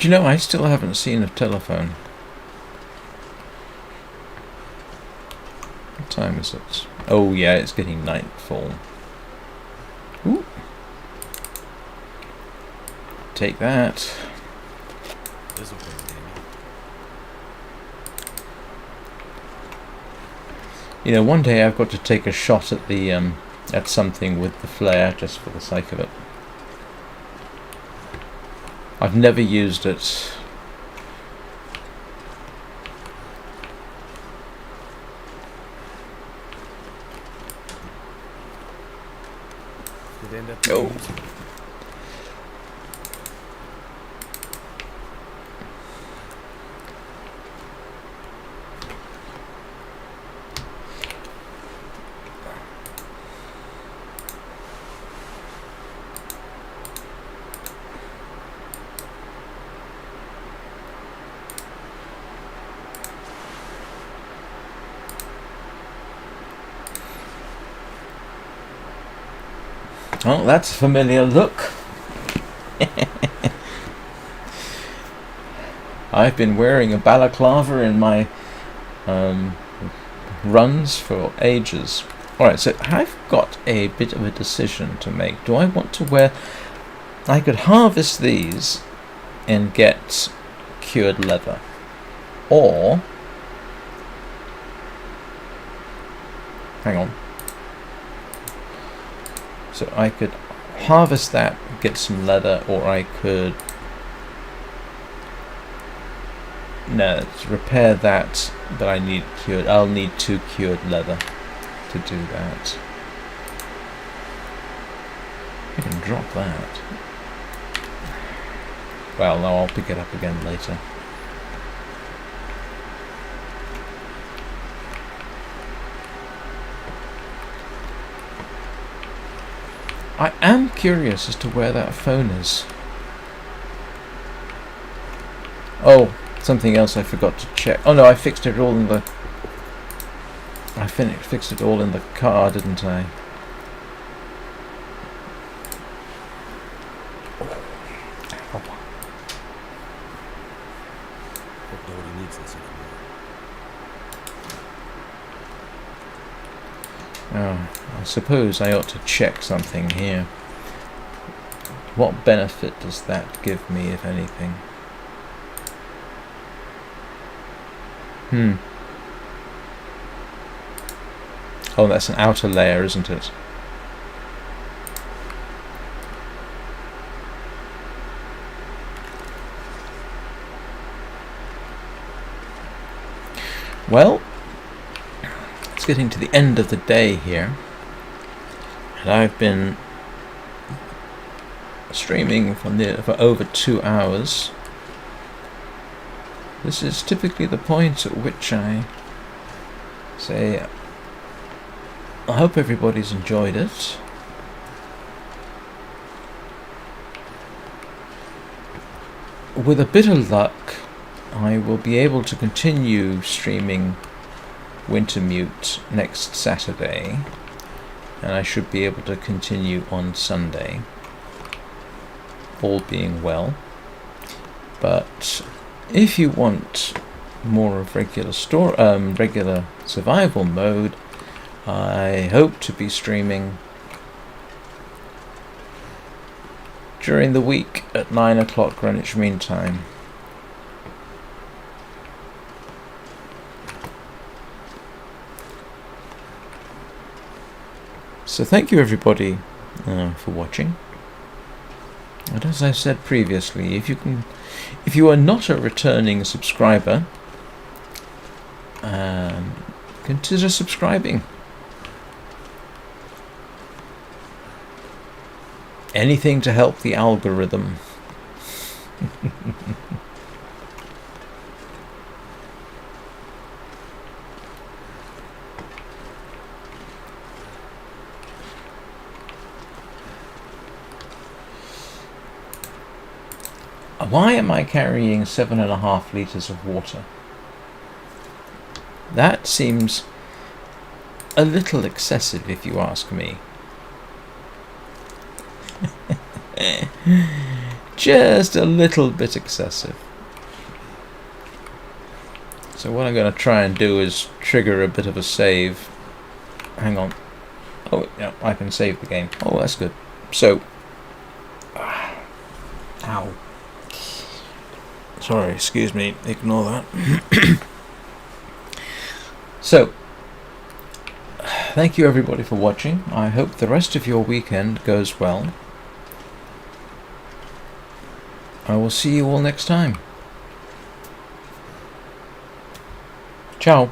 Do you know, I still haven't seen a telephone. What time is it? Oh yeah, it's getting nightfall. Ooh. Take that. This'll come in handy. You know, one day I've got to take a shot at the at something with the flare, just for the sake of it. I've never used it. Could end up Oh. being useful. Oh, that's a familiar look. I've been wearing a balaclava in my runs for ages. Alright, so I've got a bit of a decision to make. Do I want to wear... I could harvest these and get cured leather. Or... hang on. So I could harvest that, get some leather, or I could... no, to repair that, but I need cured... I'll need 2 cured leather to do that. I can drop that. Well, no, I'll pick it up again later. I am curious as to where that phone is. Oh, something else I forgot to check. Oh no, I fixed it all in the... I fixed it all in the car, didn't I? Hope nobody needs this anymore. Oh, I suppose I ought to check something here. What benefit does that give me, if anything? Oh, that's an outer layer, isn't it? Well, it's getting to the end of the day here, and I've been streaming for over 2 hours. This is typically the point at which I say, I hope everybody's enjoyed it. With a bit of luck, I will be able to continue streaming Wintermute next Saturday, and I should be able to continue on Sunday, all being well. But if you want more of regular survival mode, I hope to be streaming during the week at 9 o'clock Greenwich Mean Time. So thank you everybody for watching. And as I said previously, if you are not a returning subscriber, consider subscribing. Anything to help the algorithm. Why am I carrying 7.5 litres of water? That seems a little excessive, if you ask me. just a little bit excessive. So what I'm going to try and do is trigger a bit of a save. Hang on. Oh, yeah, I can save the game. Oh, that's good. So, ow. Sorry, excuse me, ignore that. So, thank you everybody for watching. I hope the rest of your weekend goes well. I will see you all next time. Ciao.